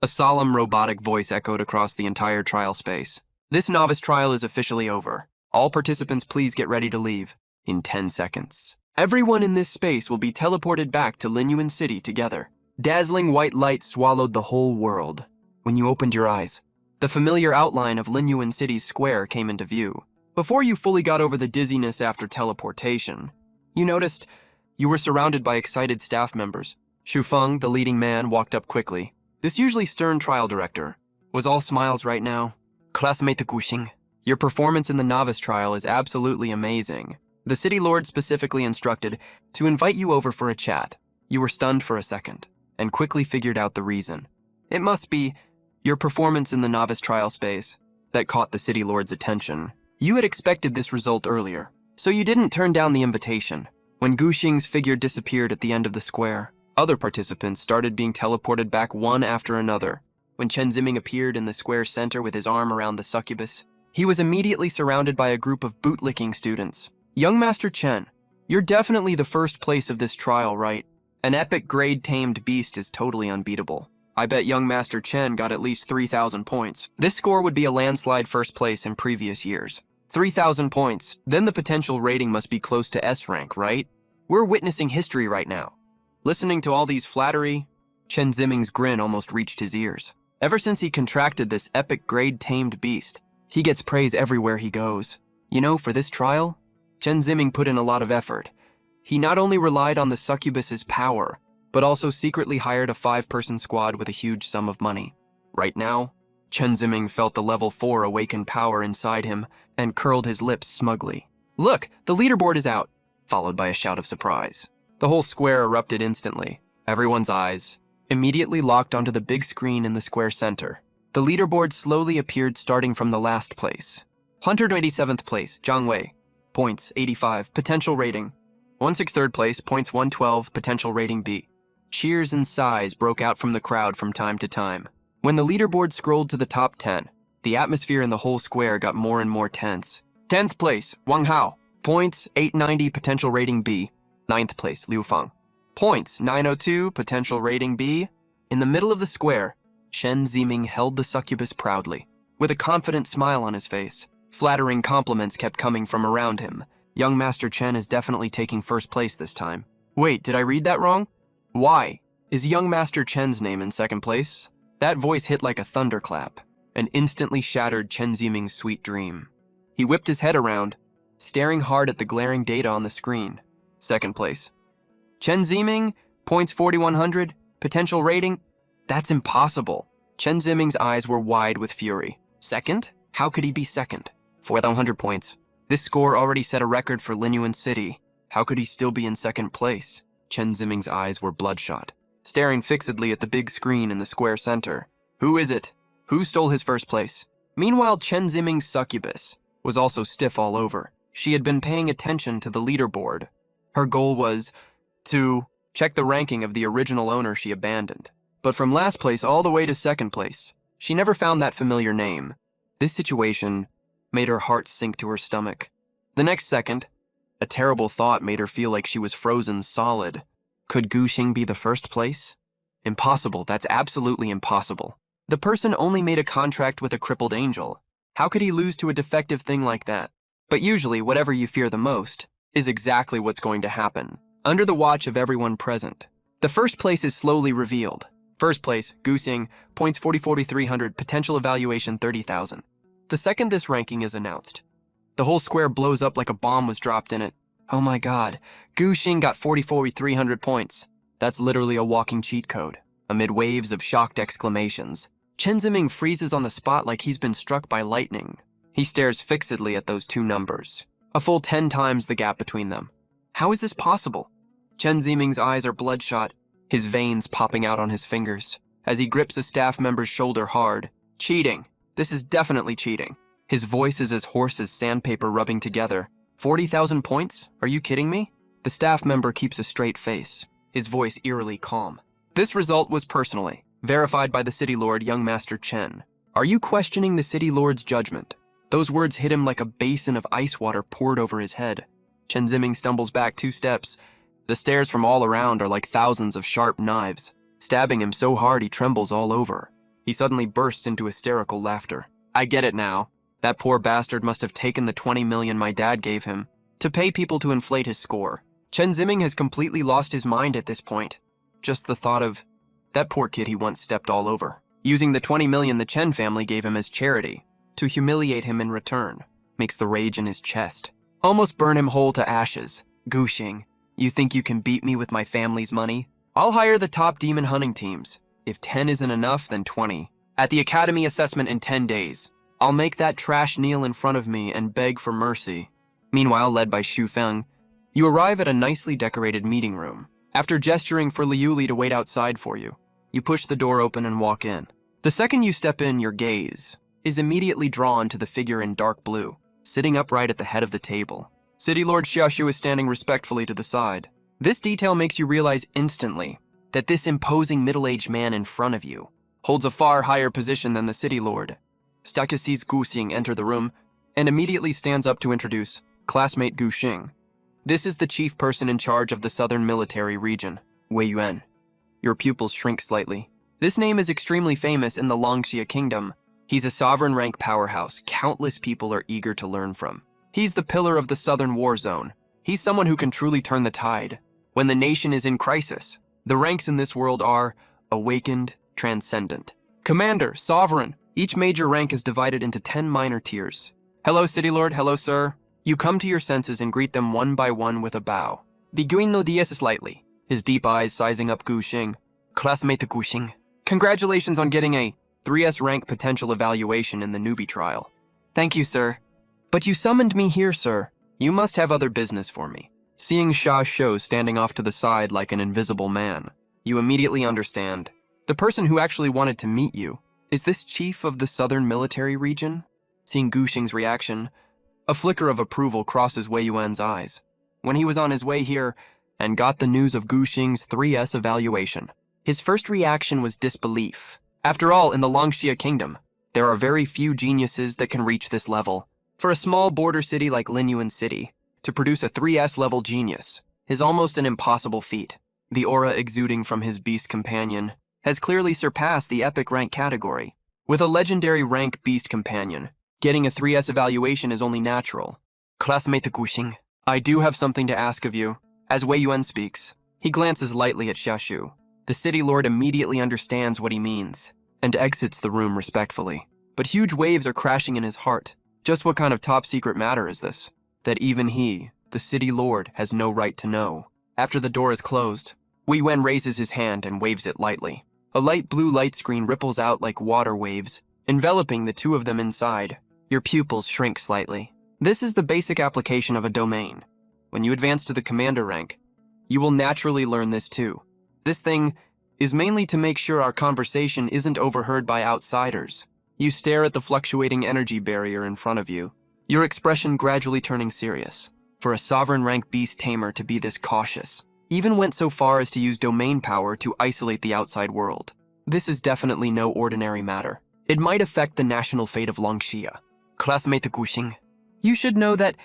Speaker 1: a solemn robotic voice echoed across the entire trial space. This novice trial is officially over. All participants please get ready to leave in 10 seconds. Everyone in this space will be teleported back to Linyuan City together. Dazzling white light swallowed the whole world. When you opened your eyes, the familiar outline of Linyuan City's square came into view. Before you fully got over the dizziness after teleportation, you noticed you were surrounded by excited staff members. Shufeng, the leading man, walked up quickly. This usually stern trial director was all smiles right now. Classmate Guxing, your performance in the novice trial is absolutely amazing. The city lord specifically instructed to invite you over for a chat. You were stunned for a second and quickly figured out the reason. It must be your performance in the novice trial space that caught the city lord's attention. You had expected this result earlier, so you didn't turn down the invitation. When Guxing's figure disappeared at the end of the square, other participants started being teleported back one after another. When Chen Ziming appeared in the square center with his arm around the succubus, he was immediately surrounded by a group of bootlicking students. Young Master Chen, you're definitely the first place of this trial, right? An epic grade tamed beast is totally unbeatable. I bet young Master Chen got at least 3,000 points. This score would be a landslide first place in previous years. 3,000 points, then the potential rating must be close to S rank, right? We're witnessing history right now. Listening to all these flattery, Chen Ziming's grin almost reached his ears. Ever since he contracted this epic grade tamed beast, he gets praise everywhere he goes. You know, for this trial, Chen Ziming put in a lot of effort. He not only relied on the succubus's power, but also secretly hired a 5-person squad with a huge sum of money. Right now, Chen Ziming felt the level 4 awakened power inside him and curled his lips smugly. Look, the leaderboard is out, followed by a shout of surprise. The whole square erupted instantly. Everyone's eyes immediately locked onto the big screen in the square center. The leaderboard slowly appeared starting from the last place. 187th place, Zhang Wei. Points, 85. Potential rating. 163rd place, points 112. Potential rating B. Cheers and sighs broke out from the crowd from time to time. When the leaderboard scrolled to the top 10, the atmosphere in the whole square got more and more tense. 10th place, Wang Hao. Points, 890. Potential rating B. 9th place, Liu Feng. Points, 902. Potential rating B. In the middle of the square, Chen Ziming held the succubus proudly, with a confident smile on his face. Flattering compliments kept coming from around him. Young Master Chen is definitely taking first place this time. Wait, did I read that wrong? Why? Is young Master Chen's name in second place? That voice hit like a thunderclap and instantly shattered Chen Ziming's sweet dream. He whipped his head around, staring hard at the glaring data on the screen. Second place. Chen Ziming, points 4,100, potential rating? That's impossible. Chen Ziming's eyes were wide with fury. Second? How could he be second? 4,100 points. This score already set a record for Linyuan City. How could he still be in second place? Chen Ziming's eyes were bloodshot, staring fixedly at the big screen in the square center. Who is it? Who stole his first place? Meanwhile, Chen Ziming's succubus was also stiff all over. She had been paying attention to the leaderboard. Her goal was to check the ranking of the original owner she abandoned. But from last place all the way to second place, she never found that familiar name. This situation made her heart sink to her stomach. The next second, a terrible thought made her feel like she was frozen solid. Could Gu Xing be the first place? Impossible, that's absolutely impossible. The person only made a contract with a crippled angel. How could he lose to a defective thing like that? But usually, whatever you fear the most is exactly what's going to happen. Under the watch of everyone present, the first place is slowly revealed. First place, Gu Xing, points 4,300, potential evaluation 30,000. The second this ranking is announced, the whole square blows up like a bomb was dropped in it. Oh my god, Gu Xing got 4,300 points. That's literally a walking cheat code. Amid waves of shocked exclamations, Chen Ziming freezes on the spot like he's been struck by lightning. He stares fixedly at those two numbers, a full 10 times the gap between them. How is this possible? Chen Ziming's eyes are bloodshot, his veins popping out on his fingers, as he grips a staff member's shoulder hard. Cheating. This is definitely cheating. His voice is as hoarse as sandpaper rubbing together. 40,000 points? Are you kidding me? The staff member keeps a straight face, his voice eerily calm. This result was personally verified by the City Lord, young Master Chen. Are you questioning the City Lord's judgment? Those words hit him like a basin of ice water poured over his head. Chen Ziming stumbles back 2 steps. The stares from all around are like thousands of sharp knives, stabbing him so hard he trembles all over. He suddenly bursts into hysterical laughter. I get it now. That poor bastard must have taken the 20 million my dad gave him to pay people to inflate his score. Chen Ziming has completely lost his mind at this point. Just the thought of that poor kid he once stepped all over, using the 20 million the Chen family gave him as charity to humiliate him in return, makes the rage in his chest almost burn him whole to ashes. Gu Xing, you think you can beat me with my family's money? I'll hire the top demon hunting teams. If 10 isn't enough, then 20. At the academy assessment in 10 days, I'll make that trash kneel in front of me and beg for mercy. Meanwhile, led by Xu Feng, you arrive at a nicely decorated meeting room. After gesturing for Liuli to wait outside for you, you push the door open and walk in. The second you step in, your gaze is immediately drawn to the figure in dark blue, sitting upright at the head of the table. City Lord Xiaoshu is standing respectfully to the side. This detail makes you realize instantly that this imposing middle-aged man in front of you holds a far higher position than the City Lord. Staka sees Gu Xing enter the room and immediately stands up to introduce classmate Gu Xing. This is the chief person in charge of the southern military region, Wei Yuan. Your pupils shrink slightly. This name is extremely famous in the Longxia Kingdom. He's a sovereign rank powerhouse countless people are eager to learn from. He's the pillar of the southern war zone. He's someone who can truly turn the tide. When the nation is in crisis, the ranks in this world are awakened, transcendent. Commander, sovereign. Each major rank is divided into 10 minor tiers. Hello, City Lord. Hello, sir. You come to your senses and greet them one by one with a bow. Biguin no dies slightly, his deep eyes sizing up Gu Xing. Classmate Gu Xing, congratulations on getting a 3S rank potential evaluation in the newbie trial. Thank you, sir. But you summoned me here, sir. You must have other business for me. Seeing Sha Shou standing off to the side like an invisible man, you immediately understand. The person who actually wanted to meet you is this chief of the southern military region? Seeing Gu Xing's reaction, a flicker of approval crosses Wei Yuan's eyes. When he was on his way here and got the news of Gu Xing's 3S evaluation, his first reaction was disbelief. After all, in the Longxia Kingdom, there are very few geniuses that can reach this level. For a small border city like Linyuan City, to produce a 3S level genius is almost an impossible feat. The aura exuding from his beast companion has clearly surpassed the epic rank category. With a legendary rank beast companion, getting a 3S evaluation is only natural. Classmate Gu Xing, I do have something to ask of you. As Wei Yuan speaks, He glances lightly at Xiaoshu. The city lord immediately understands what he means and exits the room respectfully. But huge waves are crashing in his heart. Just what kind of top-secret matter is this? That even he, the city lord, has no right to know. After the door is closed, Wei Yuan raises his hand and waves it lightly. A light blue light screen ripples out like water waves, enveloping the two of them inside. Your pupils shrink slightly. This is the basic application of a domain. When you advance to the commander rank, you will naturally learn this too. This thing is mainly to make sure our conversation isn't overheard by outsiders. You stare at the fluctuating energy barrier in front of you, your expression gradually turning serious. For a sovereign rank beast tamer to be this cautious, even went so far as to use domain power to isolate the outside world. This is definitely no ordinary matter. It might affect the national fate of Longxia. Classmate Guxing, you should know that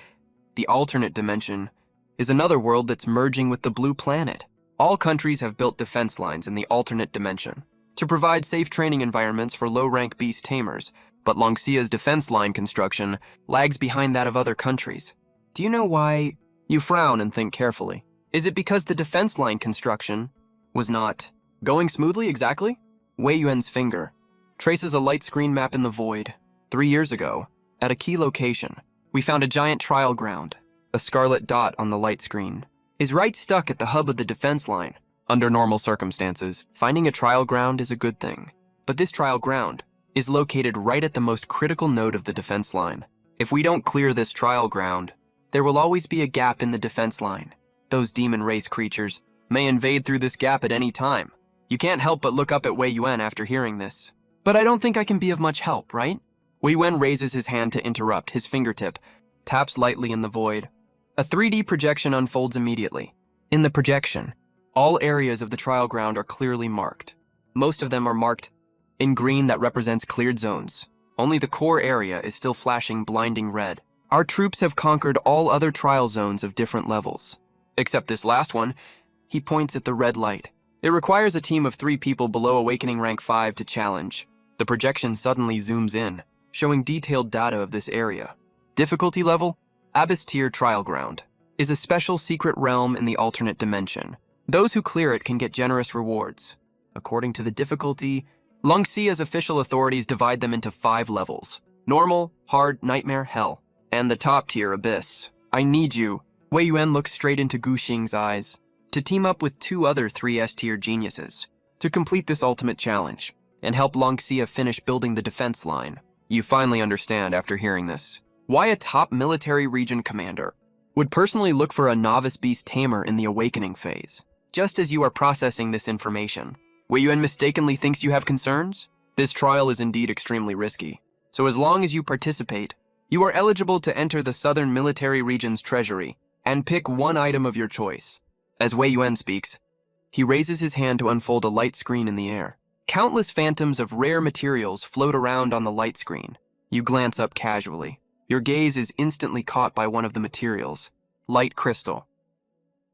Speaker 1: the alternate dimension is another world that's merging with the blue planet. All countries have built defense lines in the alternate dimension to provide safe training environments for low-rank beast tamers, but Longxia's defense line construction lags behind that of other countries. Do you know why? You frown and think carefully. Is it because the defense line construction was not going smoothly exactly? Wei Yuan's finger traces a light screen map in the void. 3 years ago, at a key location, we found a giant trial ground. A scarlet dot on the light screen is right stuck at the hub of the defense line. Under normal circumstances, finding a trial ground is a good thing. But this trial ground is located right at the most critical node of the defense line. If we don't clear this trial ground, there will always be a gap in the defense line. Those demon race creatures may invade through this gap at any time. You can't help but look up at Wei Yuan after hearing this. But I don't think I can be of much help, right? Wei Yuan raises his hand to interrupt. His fingertip taps lightly in the void. A 3D projection unfolds immediately. In the projection, all areas of the trial ground are clearly marked. Most of them are marked in green that represents cleared zones. Only the core area is still flashing blinding red. Our troops have conquered all other trial zones of different levels. Except this last one, he points at the red light. It requires a team of 3 people below Awakening Rank 5 to challenge. The projection suddenly zooms in, showing detailed data of this area. Difficulty level? Abyss Tier Trial Ground is a special secret realm in the alternate dimension. Those who clear it can get generous rewards. According to the difficulty, Longxia's official authorities divide them into 5 levels: normal, hard, nightmare, hell, and the top tier, abyss. I need you. Wei Yuan looks straight into Guxing's eyes. To team up with 2 other 3S tier geniuses to complete this ultimate challenge and help Longxia finish building the defense line. You finally understand after hearing this why a top military region commander would personally look for a novice beast tamer in the awakening phase. Just as you are processing this information, Wei Yuan mistakenly thinks you have concerns? This trial is indeed extremely risky, so as long as you participate, you are eligible to enter the Southern Military Region's treasury and pick one item of your choice. As Wei Yuan speaks, he raises his hand to unfold a light screen in the air. Countless phantoms of rare materials float around on the light screen. You glance up casually. Your gaze is instantly caught by one of the materials, light crystal.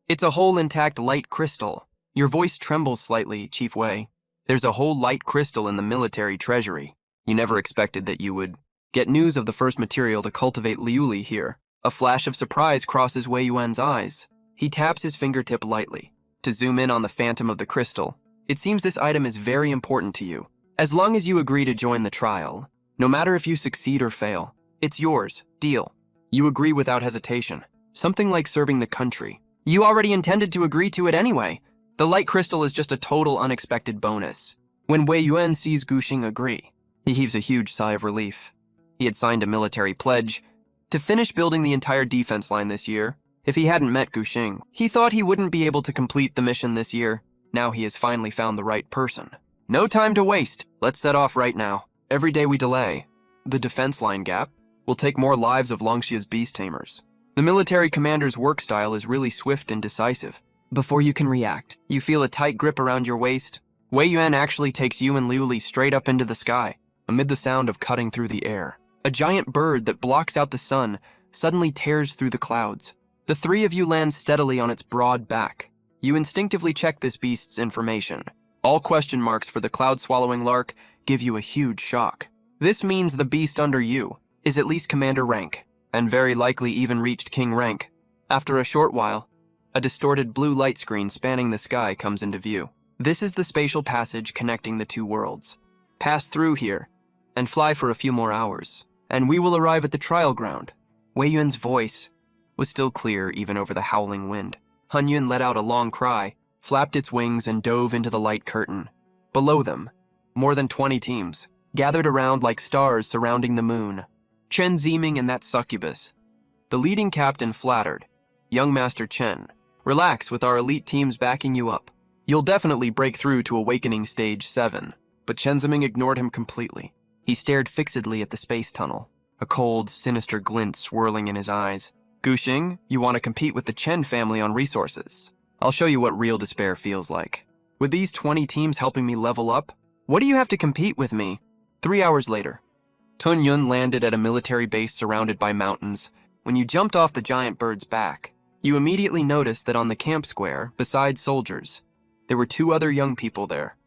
Speaker 1: It's a whole intact light crystal. Your voice trembles slightly, Chief Wei. There's a whole light crystal in the military treasury. You never expected that you would get news of the first material to cultivate Liuli here. A flash of surprise crosses Wei Yuan's eyes. He taps his fingertip lightly to zoom in on the phantom of the crystal. It seems this item is very important to you. As long as you agree to join the trial, no matter if you succeed or fail, it's yours. Deal. You agree without hesitation. Something like serving the country. You already intended to agree to it anyway. The light crystal is just a total unexpected bonus. When Wei Yuan sees Guxing agree, he heaves a huge sigh of relief. He had signed a military pledge to finish building the entire defense line this year. If he hadn't met Guxing, he thought he wouldn't be able to complete the mission this year. Now he has finally found the right person. No time to waste. Let's set off right now. Every day we delay the defense line gap will take more lives of Longxia's beast tamers. The military commander's work style is really swift and decisive. Before you can react, you feel a tight grip around your waist. Wei Yuan actually takes you and Liuli straight up into the sky, amid the sound of cutting through the air. A giant bird that blocks out the sun suddenly tears through the clouds. The 3 of you land steadily on its broad back. You instinctively check this beast's information. All question marks for the cloud-swallowing lark give you a huge shock. This means the beast under you is at least commander rank, and very likely even reached king rank. After a short while, A distorted blue light screen spanning the sky comes into view. This is the spatial passage connecting the two worlds. Pass through here, and fly for a few more hours, and we will arrive at the trial ground. Wei Yuan's voice was still clear even over the howling wind. Han Yun let out a long cry, flapped its wings, and dove into the light curtain. Below them, more than 20 teams, gathered around like stars surrounding the moon. Chen Ziming and that succubus. The leading captain flattered. Young Master Chen, relax, with our elite teams backing you up. You'll definitely break through to Awakening Stage 7. But Chen Ziming ignored him completely. He stared fixedly at the space tunnel, a cold, sinister glint swirling in his eyes. Guxing, you want to compete with the Chen family on resources. I'll show you what real despair feels like. With these 20 teams helping me level up, what do you have to compete with me? 3 hours later, Tun Yun landed at a military base surrounded by mountains. When you jumped off the giant bird's back, you immediately noticed that on the camp square, beside soldiers, there were 2 other young people there.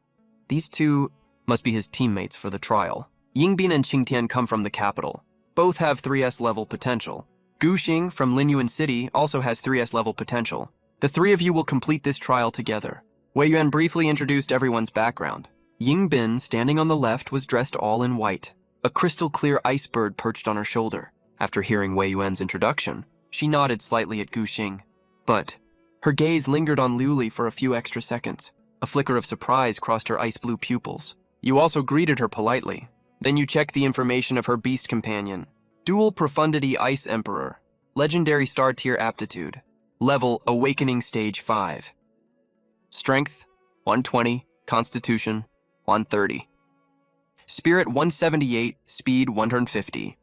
Speaker 1: These 2 must be his teammates for the trial. Yingbin and Qingtian come from the capital. Both have 3S level potential. Guxing from Linyuan City also has 3S level potential. The 3 of you will complete this trial together. Wei Yuan briefly introduced everyone's background. Yingbin, standing on the left, was dressed all in white. A crystal-clear ice bird perched on her shoulder. After hearing Wei Yuan's introduction, she nodded slightly at Guxing. But her gaze lingered on Liuli for a few extra seconds. A flicker of surprise crossed her ice-blue pupils. You also greeted her politely. Then you checked the information of her beast companion. Dual Profundity Ice Emperor. Legendary Star Tier Aptitude. Level Awakening Stage 5. Strength 120. Constitution 130. Spirit 178. Speed 150.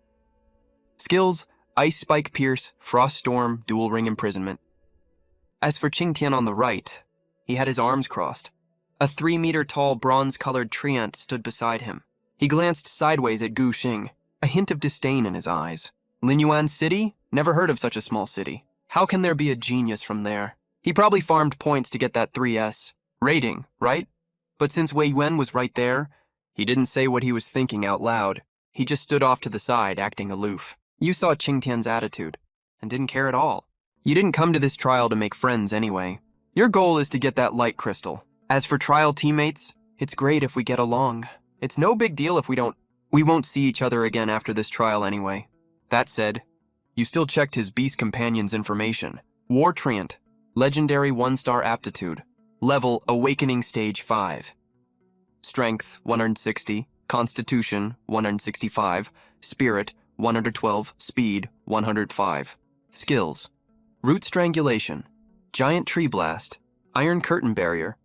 Speaker 1: Skills: Ice Spike Pierce, Frost Storm, Dual Ring Imprisonment. As for Qingtian on the right, he had his arms crossed. A 3-meter-tall bronze-colored treant stood beside him. He glanced sideways at Guxing, a hint of disdain in his eyes. Linyuan City? Never heard of such a small city. How can there be a genius from there? He probably farmed points to get that 3S rating, right? But since Wei Yuan was right there, he didn't say what he was thinking out loud. He just stood off to the side, acting aloof. You saw Qingtian's attitude, and didn't care at all. You didn't come to this trial to make friends anyway. Your goal is to get that light crystal. As for trial teammates, it's great if we get along. It's no big deal if we won't see each other again after this trial anyway. That said, you still checked his beast companion's information. War Treant, Legendary 1-star Aptitude, Level Awakening Stage 5. Strength 160, Constitution 165, Spirit 112, Speed 105. Skills: Root Strangulation, Giant Tree Blast, Iron Curtain Barrier.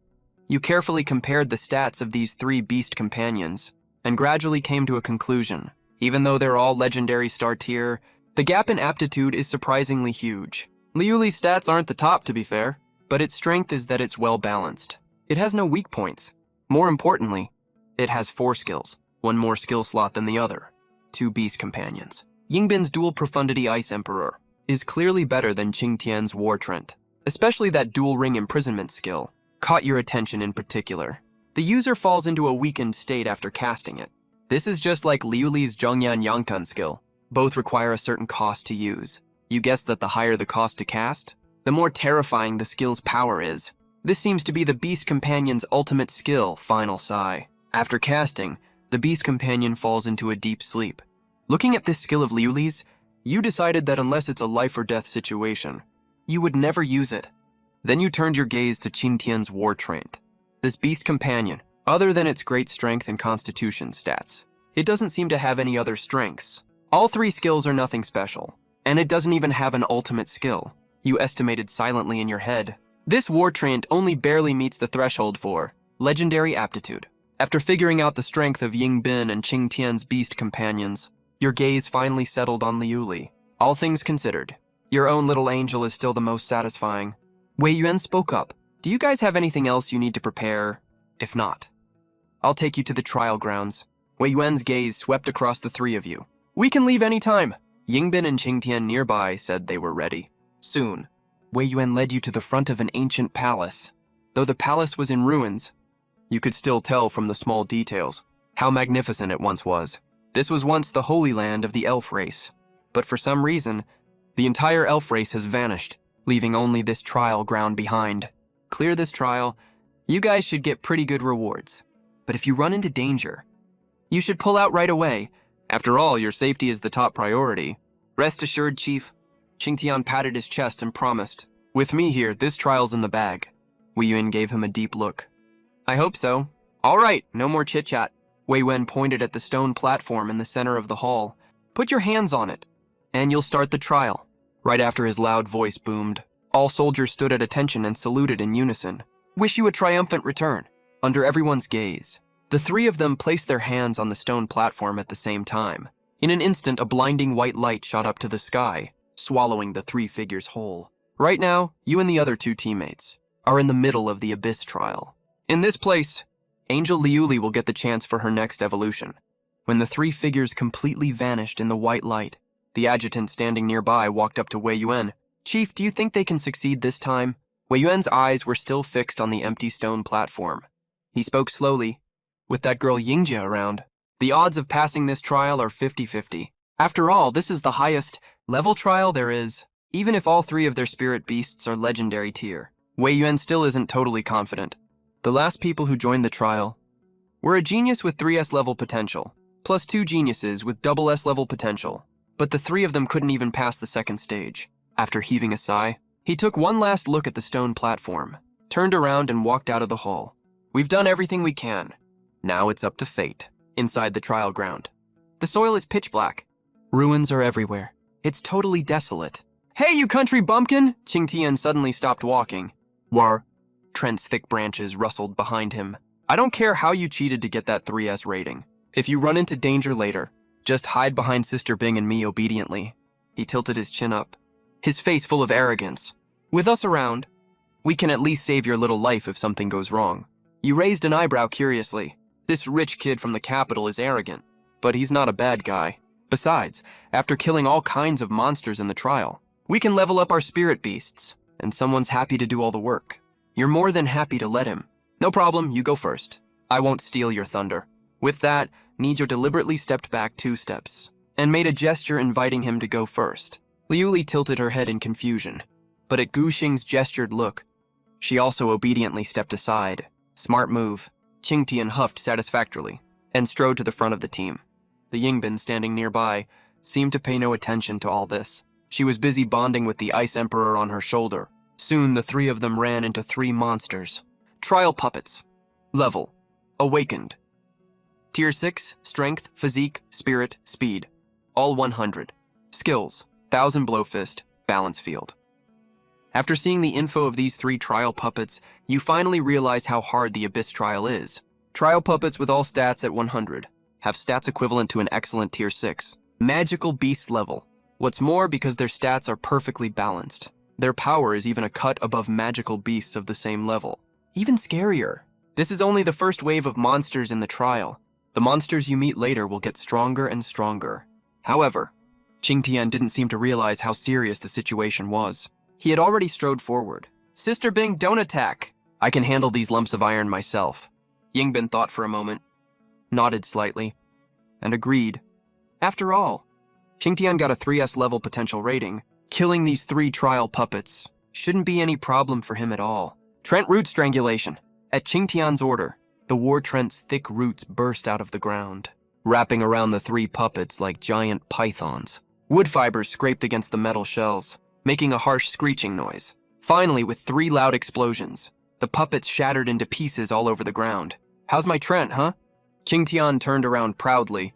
Speaker 1: You carefully compared the stats of these 3 beast companions and gradually came to a conclusion. Even though they're all legendary star tier, the gap in aptitude is surprisingly huge. Liuli's stats aren't the top, to be fair, but its strength is that it's well balanced. It has no weak points. More importantly, it has 4 skills, one more skill slot than the other. 2 beast companions. Yingbin's Dual Profundity Ice Emperor is clearly better than Qingtian's War Treant, especially that Dual Ring Imprisonment skill caught your attention in particular. The user falls into a weakened state after casting it. This is just like Liuli's Zhongyan Yangtun skill. Both require a certain cost to use. You guess that the higher the cost to cast, the more terrifying the skill's power is. This seems to be the Beast Companion's ultimate skill, Final Sigh. After casting, the Beast Companion falls into a deep sleep. Looking at this skill of Liuli's, you decided that unless it's a life or death situation, you would never use it. Then you turned your gaze to Qingtian's War Treant. This Beast Companion, other than its great strength and constitution stats, it doesn't seem to have any other strengths. All 3 skills are nothing special, and it doesn't even have an ultimate skill. You estimated silently in your head. This War Treant only barely meets the threshold for Legendary Aptitude. After figuring out the strength of Yingbin and Qingtian's Beast Companions, your gaze finally settled on Liuli. All things considered, your own little angel is still the most satisfying. Wei Yuan spoke up. Do you guys have anything else you need to prepare? If not, I'll take you to the trial grounds. Wei Yuan's gaze swept across the 3 of you. We can leave any time. Yingbin and Qingtian nearby said they were ready. Soon, Wei Yuan led you to the front of an ancient palace. Though the palace was in ruins, you could still tell from the small details how magnificent it once was. This was once the holy land of the elf race, but for some reason, the entire elf race has vanished, leaving only this trial ground behind. Clear this trial, you guys should get pretty good rewards. But if you run into danger, you should pull out right away. After all, your safety is the top priority. Rest assured, Chief. Qingtian patted his chest and promised, with me here, this trial's in the bag. Wei Yuan gave him a deep look. I hope so. All right, no more chit-chat. Wei Yuan pointed at the stone platform in the center of the hall. Put your hands on it, and you'll start the trial. Right after his loud voice boomed, all soldiers stood at attention and saluted in unison. Wish you a triumphant return. Under everyone's gaze, the three of them placed their hands on the stone platform at the same time. In an instant, a blinding white light shot up to the sky, swallowing the three figures whole. Right now, you and the other two teammates are in the middle of the Abyss trial. In this place, Angel Liuli will get the chance for her next evolution. When the three figures completely vanished in the white light, the adjutant standing nearby walked up to Wei Yuan. Chief, do you think they can succeed this time? Wei Yuan's eyes were still fixed on the empty stone platform. He spoke slowly. With that girl Yingjia around, the odds of passing this trial are 50-50. After all, this is the highest level trial there is. Even if all three of their spirit beasts are legendary tier, Wei Yuan still isn't totally confident. The last people who joined the trial were a genius with 3S level potential, plus 2 geniuses with double S level potential. But the three of them couldn't even pass the second stage. After heaving a sigh, he took one last look at the stone platform, turned around and walked out of the hall. We've done everything we can. Now it's up to fate. Inside the trial ground, the soil is pitch black. Ruins are everywhere. It's totally desolate. Hey, you country bumpkin! Qingtian suddenly stopped walking. War. Trent's thick branches rustled behind him. I don't care how you cheated to get that 3S rating. If you run into danger later, just hide behind Sister Bing and me obediently. He tilted his chin up, his face full of arrogance. With us around, we can at least save your little life if something goes wrong. You raised an eyebrow curiously. This rich kid from the capital is arrogant, but he's not a bad guy. Besides, after killing all kinds of monsters in the trial, we can level up our spirit beasts, and someone's happy to do all the work. You're more than happy to let him. No problem, you go first. I won't steal your thunder. With that, Nijo deliberately stepped back 2 steps, and made a gesture inviting him to go first. Liuli tilted her head in confusion, but at Gu Xing's gestured look, she also obediently stepped aside. Smart move. Qingtian huffed satisfactorily, and strode to the front of the team. The Yingbin standing nearby seemed to pay no attention to all this. She was busy bonding with the Ice Emperor on her shoulder. Soon the three of them ran into 3 monsters. Trial puppets. Level. Awakened. Tier 6, Strength, Physique, Spirit, Speed. All 100. Skills, 1000 Blow Fist, Balance Field. After seeing the info of these 3 trial puppets, you finally realize how hard the Abyss trial is. Trial puppets with all stats at 100 have stats equivalent to an excellent Tier 6. Magical Beast level. What's more, because their stats are perfectly balanced, their power is even a cut above magical beasts of the same level. Even scarier. This is only the first wave of monsters in the trial. The monsters you meet later will get stronger and stronger. However, Qingtian didn't seem to realize how serious the situation was. He had already strode forward. Sister Bing, don't attack. I can handle these lumps of iron myself. Yingbin thought for a moment, nodded slightly, and agreed. After all, Qingtian got a 3S level potential rating. Killing these 3 trial puppets shouldn't be any problem for him at all. Trent root strangulation. At Qingtian's order, the War Trent's thick roots burst out of the ground, wrapping around the 3 puppets like giant pythons. Wood fibers scraped against the metal shells, making a harsh screeching noise. Finally, with 3 loud explosions, the puppets shattered into pieces all over the ground. How's my Trent, huh? Qingtian turned around proudly,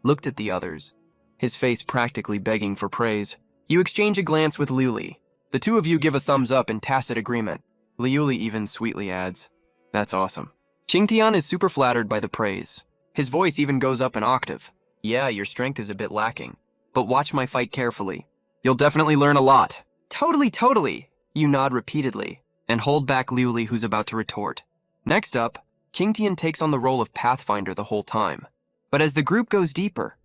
Speaker 1: looked at the others, his face practically begging for praise. You exchange a glance with Liuli. The 2 of you give a thumbs up in tacit agreement. Liuli even sweetly adds, that's awesome. Qingtian is super flattered by the praise. His voice even goes up an octave. Yeah, your strength is a bit lacking, but watch my fight carefully. You'll definitely learn a lot. Totally. You nod repeatedly, and hold back Liuli, who's about to retort. Next up, Qingtian takes on the role of Pathfinder the whole time. But as the group goes deeper,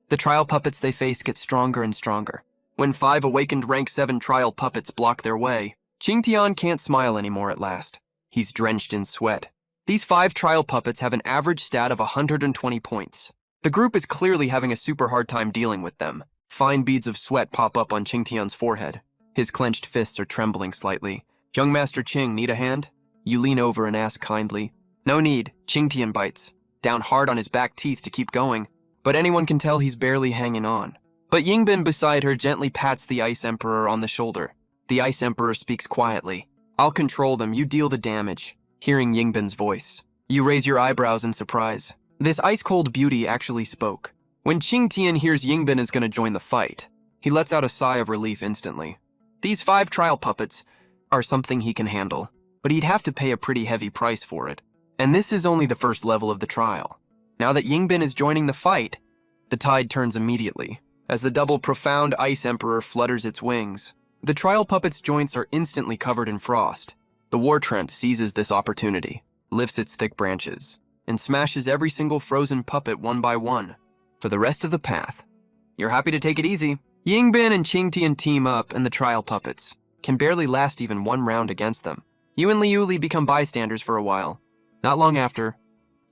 Speaker 1: the trial puppets they face get stronger and stronger. When 5 awakened rank 7 trial puppets block their way, Qingtian can't smile anymore at last. He's drenched in sweat. These 5 trial puppets have an average stat of 120 points. The group is clearly having a super hard time dealing with them. Fine beads of sweat pop up on Qingtian's forehead. His clenched fists are trembling slightly. "Young Master Qing, need a hand?" You lean over and ask kindly. "No need," Qing Tian bites, down hard on his back teeth to keep going, but anyone can tell he's barely hanging on. But Yingbin beside her gently pats the Ice Emperor on the shoulder. The Ice Emperor speaks quietly. "I'll control them, you deal the damage." Hearing Yingbin's voice, you raise your eyebrows in surprise. This ice-cold beauty actually spoke. When Qing Tian hears Yingbin is going to join the fight, he lets out a sigh of relief instantly. These 5 trial puppets are something he can handle, but he'd have to pay a pretty heavy price for it. And this is only the first level of the trial. Now that Yingbin is joining the fight, the tide turns immediately, as the double profound Ice Emperor flutters its wings. The trial puppet's joints are instantly covered in frost. The War Trent seizes this opportunity, lifts its thick branches, and smashes every single frozen puppet one by one. For the rest of the path, you're happy to take it easy. Yingbin and Qing Tian team up, and the trial puppets can barely last even one round against them. You and Liuli become bystanders for a while. Not long after,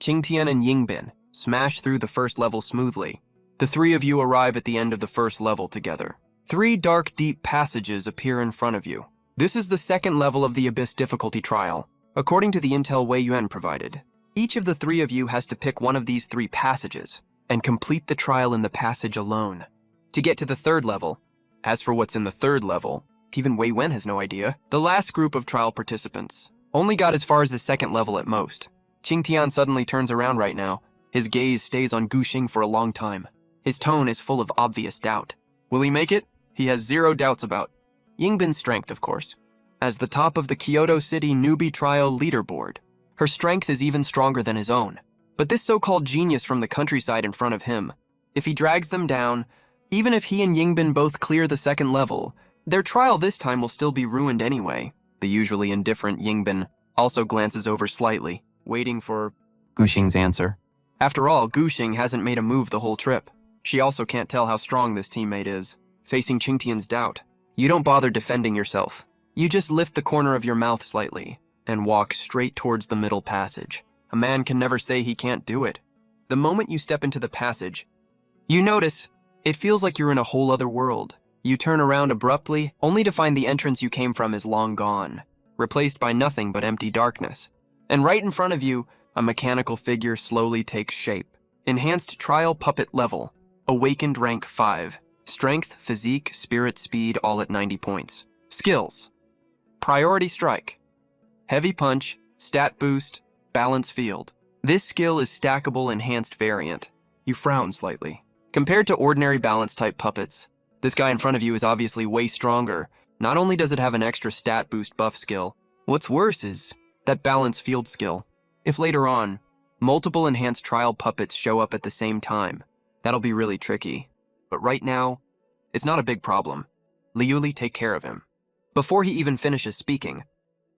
Speaker 1: Qing Tian and Yingbin smash through the first level smoothly. The 3 of you arrive at the end of the first level together. 3 dark, deep passages appear in front of you. This is the second level of the Abyss difficulty trial, according to the intel Wei Yuan provided. Each of the 3 of you has to pick one of these 3 passages and complete the trial in the passage alone to get to the 3rd level. As for what's in the 3rd level, even Wei Wen has no idea. The last group of trial participants only got as far as the 2nd level at most. Qing Tian suddenly turns around right now. His gaze stays on Gu Xing for a long time. His tone is full of obvious doubt. Will he make it? He has 0 doubts about Yingbin's strength, of course. As the top of the Kyoto City newbie trial leaderboard, her strength is even stronger than his own. But this so-called genius from the countryside in front of him, if he drags them down, even if he and Yingbin both clear the 2nd level, their trial this time will still be ruined anyway. The usually indifferent Yingbin also glances over slightly, waiting for Gu Xing's answer. After all, Gu Xing hasn't made a move the whole trip. She also can't tell how strong this teammate is. Facing Qing Tian's doubt, you don't bother defending yourself. You just lift the corner of your mouth slightly and walk straight towards the middle passage. A man can never say he can't do it. The moment you step into the passage, you notice it feels like you're in a whole other world. You turn around abruptly, only to find the entrance you came from is long gone, replaced by nothing but empty darkness. And right in front of you, a mechanical figure slowly takes shape. Enhanced trial puppet level, awakened rank 5. Strength, physique, spirit, speed, all at 90 points. Skills: priority strike, heavy punch, stat boost, balance field. This skill is stackable enhanced variant. You frown slightly. Compared to ordinary balance type puppets, this guy in front of you is obviously way stronger. Not only does it have an extra stat boost buff skill, what's worse is that balance field skill. If later on, multiple enhanced trial puppets show up at the same time, that'll be really tricky. But right now, it's not a big problem. Liuli, take care of him. Before he even finishes speaking,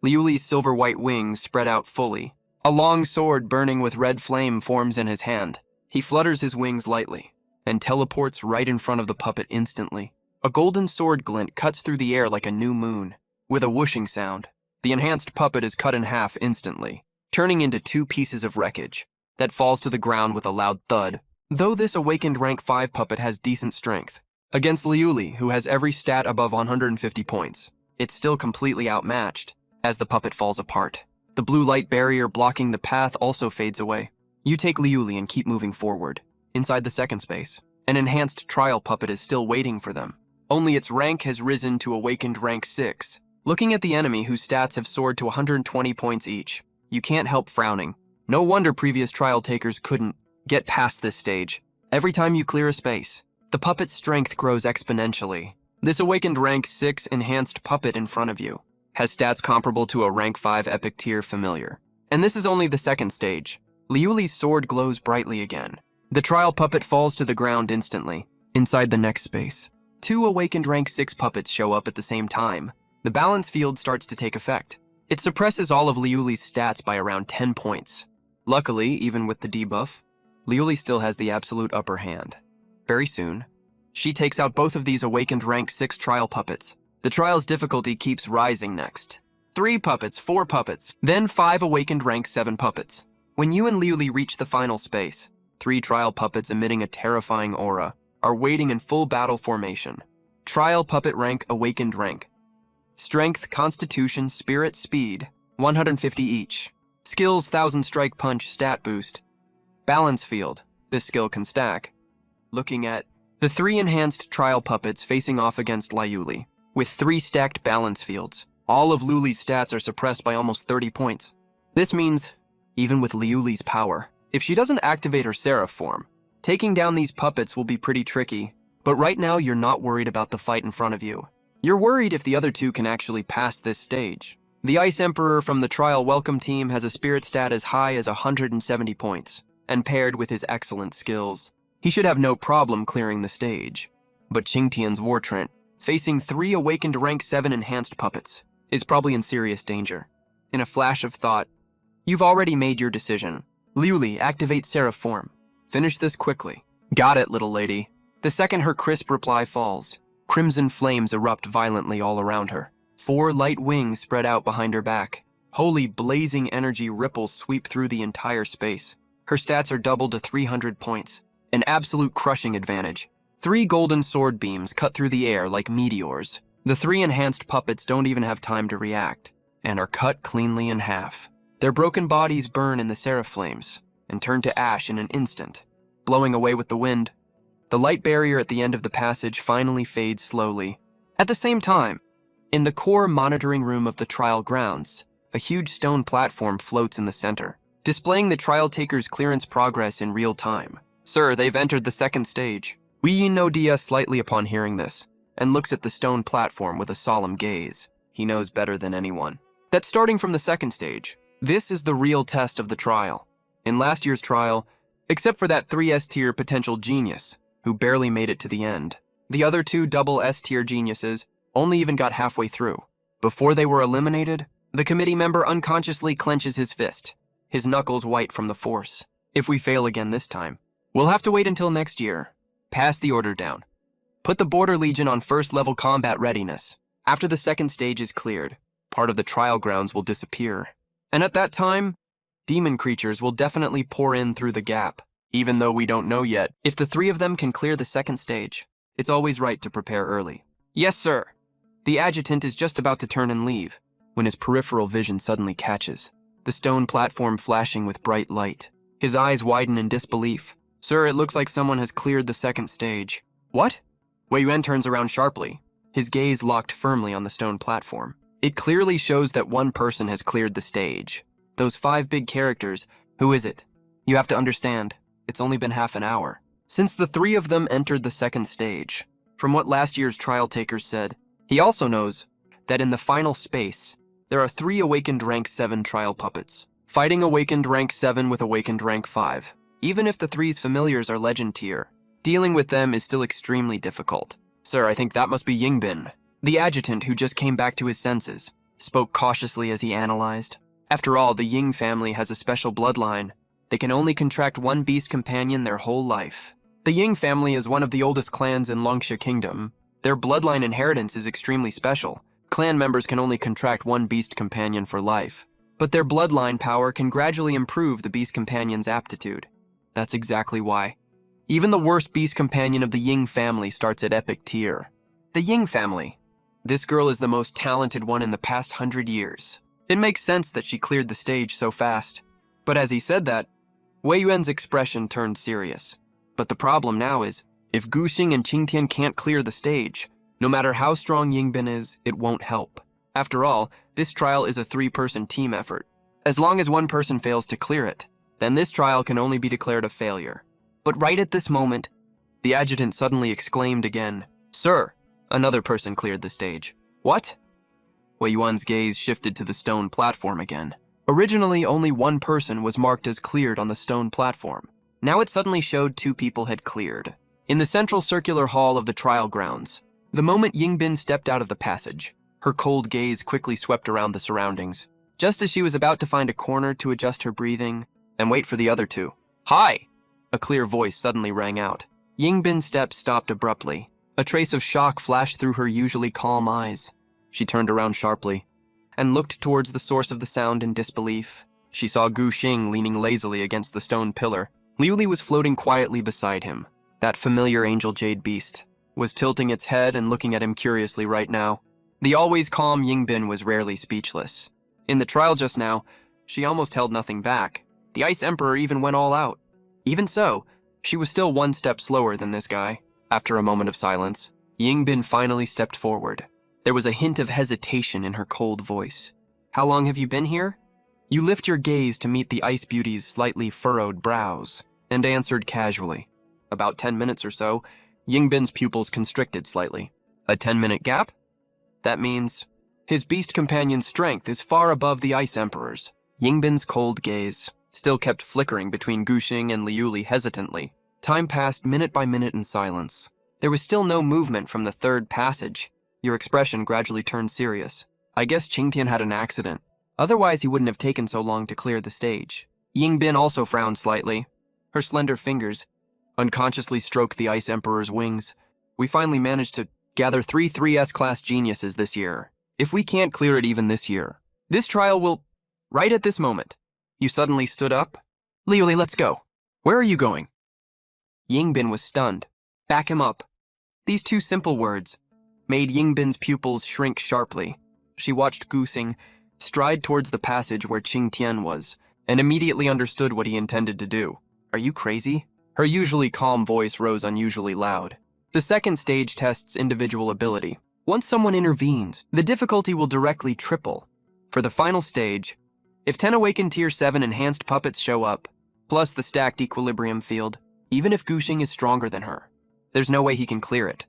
Speaker 1: Liuli's silver-white wings spread out fully. A long sword burning with red flame forms in his hand. He flutters his wings lightly and teleports right in front of the puppet instantly. A golden sword glint cuts through the air like a new moon. With a whooshing sound, the enhanced puppet is cut in half instantly, turning into 2 pieces of wreckage that falls to the ground with a loud thud. Though this awakened rank 5 puppet has decent strength, against Liuli, who has every stat above 150 points, it's still completely outmatched. As the puppet falls apart, the blue light barrier blocking the path also fades away. You take Liuli and keep moving forward. Inside the 2nd space, an enhanced trial puppet is still waiting for them. Only its rank has risen to awakened rank 6. Looking at the enemy whose stats have soared to 120 points each, you can't help frowning. No wonder previous trial takers couldn't get past this stage. Every time you clear a space, the puppet's strength grows exponentially. This awakened rank 6 enhanced puppet in front of you has stats comparable to a rank 5 epic tier familiar. And this is only the 2nd stage. Liuli's sword glows brightly again. The trial puppet falls to the ground instantly. Inside the next space, 2 awakened rank 6 puppets show up at the same time. The balance field starts to take effect. It suppresses all of Liuli's stats by around 10 points. Luckily, even with the debuff, Liuli still has the absolute upper hand. Very soon, she takes out both of these awakened rank 6 trial puppets. The trial's difficulty keeps rising next. 3 puppets, 4 puppets, then 5 awakened rank 7 puppets. When you and Liuli reach the final space, 3 trial puppets emitting a terrifying aura are waiting in full battle formation. Trial puppet rank awakened rank Strength, Constitution, Spirit, Speed, 150 each. Skills, 1000 Strike Punch, Stat Boost. Balance Field, this skill can stack. Looking at the 3 enhanced trial puppets facing off against Liuli, with 3 stacked balance fields. All of Luli's stats are suppressed by almost 30 points. This means, even with Liuli's power, if she doesn't activate her Seraph form, taking down these puppets will be pretty tricky. But right now you're not worried about the fight in front of you. You're worried if the other 2 can actually pass this stage. The Ice Emperor from the Trial Welcome team has a spirit stat as high as 170 points, and paired with his excellent skills, he should have no problem clearing the stage. But Qingtian's War Trent, facing 3 awakened rank 7 enhanced puppets, is probably in serious danger. In a flash of thought, you've already made your decision. Liuli, activate Seraph form. Finish this quickly. Got it, little lady. The second her crisp reply falls, crimson flames erupt violently all around her. 4 light wings spread out behind her back. Holy blazing energy ripples sweep through the entire space. Her stats are doubled to 300 points, an absolute crushing advantage. 3 golden sword beams cut through the air like meteors. The 3 enhanced puppets don't even have time to react, and are cut cleanly in half. Their broken bodies burn in the seraph flames, and turn to ash in an instant, blowing away with the wind. The light barrier at the end of the passage finally fades slowly. At the same time, in the core monitoring room of the trial grounds, a huge stone platform floats in the center, displaying the trial takers' clearance progress in real time. Sir, they've entered the second stage. Wei Yin no Dia slightly upon hearing this, and looks at the stone platform with a solemn gaze. He knows better than anyone that starting from the second stage, this is the real test of the trial. In last year's trial, except for that 3 S-tier potential genius, who barely made it to the end, the other 2 double S-tier geniuses only even got halfway through. Before they were eliminated, the committee member unconsciously clenches his fist, his knuckles white from the force. If we fail again this time, we'll have to wait until next year. Pass the order down. Put the Border Legion on first-level combat readiness. After the second stage is cleared, part of the trial grounds will disappear. And at that time, demon creatures will definitely pour in through the gap. Even though we don't know yet if the 3 of them can clear the second stage, it's always right to prepare early. Yes, sir. The adjutant is just about to turn and leave, when his peripheral vision suddenly catches the stone platform flashing with bright light. His eyes widen in disbelief. Sir, it looks like someone has cleared the second stage. What? Wei Yuan turns around sharply, his gaze locked firmly on the stone platform. It clearly shows that one person has cleared the stage. Those 5 big characters, who is it? You have to understand, it's only been half an hour since the 3 of them entered the second stage. From what last year's trial takers said, he also knows that in the final space, there are 3 awakened rank 7 trial puppets, fighting awakened rank 7 with awakened rank 5. Even if the 3's familiars are legend tier, dealing with them is still extremely difficult. Sir, I think that must be Yingbin. The adjutant, who just came back to his senses, spoke cautiously as he analyzed. After all, the Ying family has a special bloodline. They can only contract 1 beast companion their whole life. The Ying family is one of the oldest clans in Longsha Kingdom. Their bloodline inheritance is extremely special. Clan members can only contract 1 beast companion for life, but their bloodline power can gradually improve the beast companion's aptitude. That's exactly why. Even the worst beast companion of the Ying family starts at epic tier. The Ying family. This girl is the most talented one in the past 100 years. It makes sense that she cleared the stage so fast. But as he said that, Wei Yuan's expression turned serious. But the problem now is, if Gu Xing and Qingtian can't clear the stage, no matter how strong Yingbin is, it won't help. After all, this trial is a 3-person team effort. As long as one person fails to clear it, then this trial can only be declared a failure. But right at this moment, the adjutant suddenly exclaimed again, "Sir, another person cleared the stage." What? Wei Yuan's gaze shifted to the stone platform again. Originally, only 1 person was marked as cleared on the stone platform. Now it suddenly showed 2 people had cleared. In the central circular hall of the trial grounds, the moment Yingbin stepped out of the passage, her cold gaze quickly swept around the surroundings. Just as she was about to find a corner to adjust her breathing and wait for the other 2. "Hi!" A clear voice suddenly rang out. Yingbin's steps stopped abruptly. A trace of shock flashed through her usually calm eyes. She turned around sharply and looked towards the source of the sound in disbelief. She saw Gu Xing leaning lazily against the stone pillar. Liu Li was floating quietly beside him. That familiar angel jade beast was tilting its head and looking at him curiously right now. The always calm Yingbin was rarely speechless. In the trial just now, she almost held nothing back. The Ice Emperor even went all out. Even so, she was still one step slower than this guy. After a moment of silence, Yingbin finally stepped forward. There was a hint of hesitation in her cold voice. "How long have you been here?" You lift your gaze to meet the Ice Beauty's slightly furrowed brows, and answered casually. "About 10 minutes or so." Yingbin's pupils constricted slightly. "A 10-minute gap?" That means his beast companion's strength is far above the Ice Emperor's. Yingbin's cold gaze still kept flickering between Guxing and Liuli hesitantly. Time passed minute by minute in silence. There was still no movement from the third passage. Your expression gradually turned serious. "I guess Qingtian had an accident. Otherwise, he wouldn't have taken so long to clear the stage." Yingbin also frowned slightly. Her slender fingers unconsciously stroked the Ice Emperor's wings. "We finally managed to gather 3 3S-class geniuses this year. If we can't clear it even this year, this trial will..." Right at this moment, you suddenly stood up. "Liuli, let's go." "Where are you going?" Yingbin was stunned. "Back him up." These 2 simple words made Yingbin's pupils shrink sharply. She watched Guxing stride towards the passage where Qingtian was, and immediately understood what he intended to do. "Are you crazy?" Her usually calm voice rose unusually loud. The second stage tests individual ability. Once someone intervenes, the difficulty will directly triple. For the final stage, if 10 awakened Tier 7 enhanced puppets show up, plus the stacked equilibrium field, even if Guxing is stronger than her, there's no way he can clear it.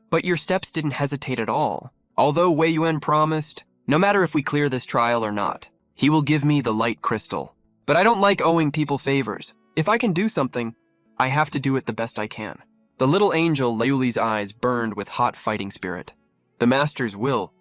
Speaker 1: But your steps didn't hesitate at all. Although Wei Yuan promised, "No matter if we clear this trial or not, he will give me the light crystal." But I don't like owing people favors. If I can do something, I have to do it the best I can. The little angel Liuli's eyes burned with hot fighting spirit. The Master's will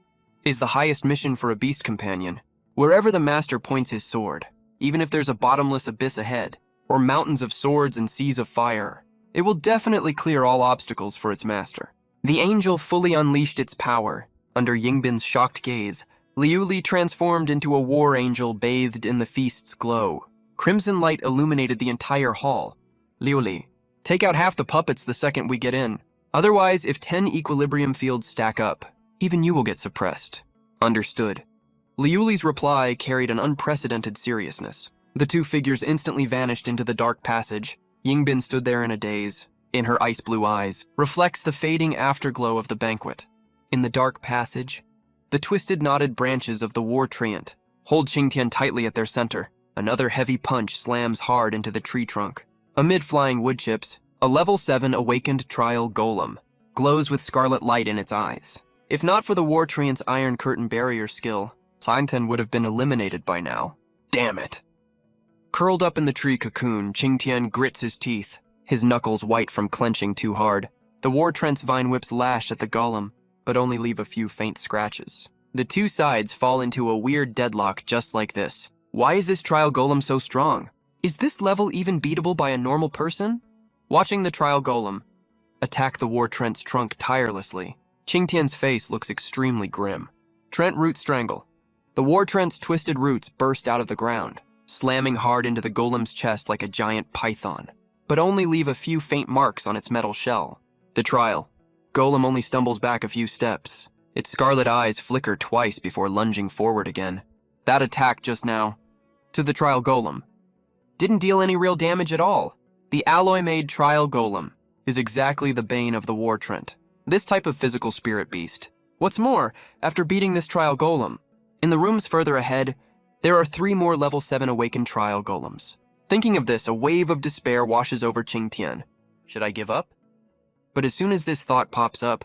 Speaker 1: is the highest mission for a beast companion. Wherever the Master points his sword, even if there's a bottomless abyss ahead, or mountains of swords and seas of fire, it will definitely clear all obstacles for its Master. The angel fully unleashed its power. Under Yingbin's shocked gaze, Liuli transformed into a war angel bathed in the feast's glow. Crimson light illuminated the entire hall. "Liuli, take out half the puppets the second we get in. Otherwise, if 10 equilibrium fields stack up, even you will get suppressed." "Understood." Liuli's reply carried an unprecedented seriousness. The 2 figures instantly vanished into the dark passage. Yingbin stood there in a daze. In her ice-blue eyes reflects the fading afterglow of the banquet. In the dark passage, the twisted knotted branches of the war treant hold Qingtian tightly at their center. Another heavy punch slams hard into the tree trunk. Amid flying wood chips, a level 7 awakened trial golem glows with scarlet light in its eyes. If not for the war treant's iron curtain barrier skill, Qingtian would have been eliminated by now. Damn it. Curled up in the tree cocoon, Qingtian grits his teeth, his knuckles white from clenching too hard. The war treant's vine whips lash at the golem, but only leave a few faint scratches. The 2 sides fall into a weird deadlock just like this. Why is this trial golem so strong? Is this level even beatable by a normal person? Watching the trial golem attack the war treant's trunk tirelessly, Qingtian's face looks extremely grim. Trent root strangle. The war treant's twisted roots burst out of the ground, slamming hard into the golem's chest like a giant python, but only leave a few faint marks on its metal shell. The trial golem only stumbles back a few steps. Its scarlet eyes flicker twice before lunging forward again. That attack just now, to the trial golem, didn't deal any real damage at all. The alloy-made trial golem is exactly the bane of the war treant. This type of physical spirit beast. What's more, after beating this trial golem, in the rooms further ahead, there are 3 more level 7 awakened trial golems. Thinking of this, a wave of despair washes over Qingtian. Should I give up? But as soon as this thought pops up,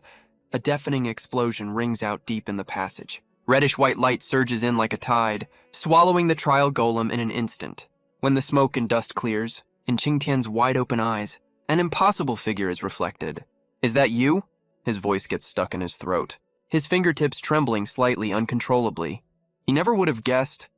Speaker 1: a deafening explosion rings out deep in the passage. Reddish-white light surges in like a tide, swallowing the trial golem in an instant. When the smoke and dust clears, in Qingtian's wide-open eyes, an impossible figure is reflected. "Is that you?" His voice gets stuck in his throat, his fingertips trembling slightly uncontrollably. He never would have guessed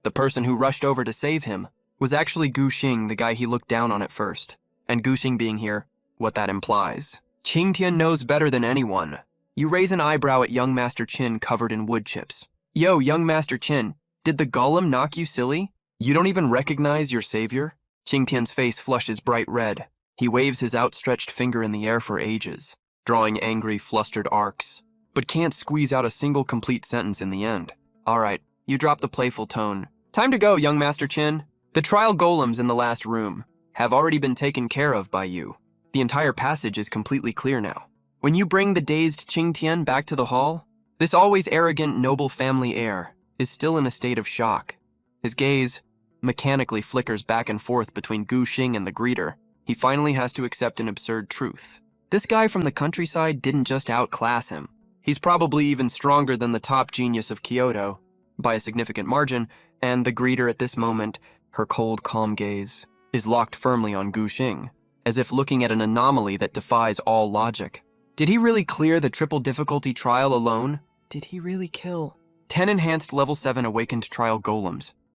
Speaker 1: the person who rushed over to save him was actually Guxing, the guy he looked down on at first. And Guxing being here, what that implies. Qingtian knows better than anyone. You raise an eyebrow at young Master Qin covered in wood chips. "Yo, young Master Qin, did the golem knock you silly? You don't even recognize your savior?" Qingtian's face flushes bright red. He waves his outstretched finger in the air for ages, drawing angry, flustered arcs. but can't squeeze out a single complete sentence in the end. All right, you drop the playful tone. Time to go, young Master Chin. The trial golems in the last room have already been taken care of by you. The entire passage is completely clear now. When you bring the dazed Qing Tian back to the hall, this always arrogant noble family heir is still in a state of shock. His gaze mechanically flickers back and forth between Gu Xing and the greeter. He finally has to accept an absurd truth. This guy from the countryside didn't just outclass him. He's probably even stronger than the top genius of Kyoto, by a significant margin, and the greeter at this moment, her cold, calm gaze, is locked firmly on Gu Xing, as if looking at an anomaly that defies all logic. Did he really clear the triple difficulty trial alone? Did he really kill 10 enhanced level 7 awakened trial golems?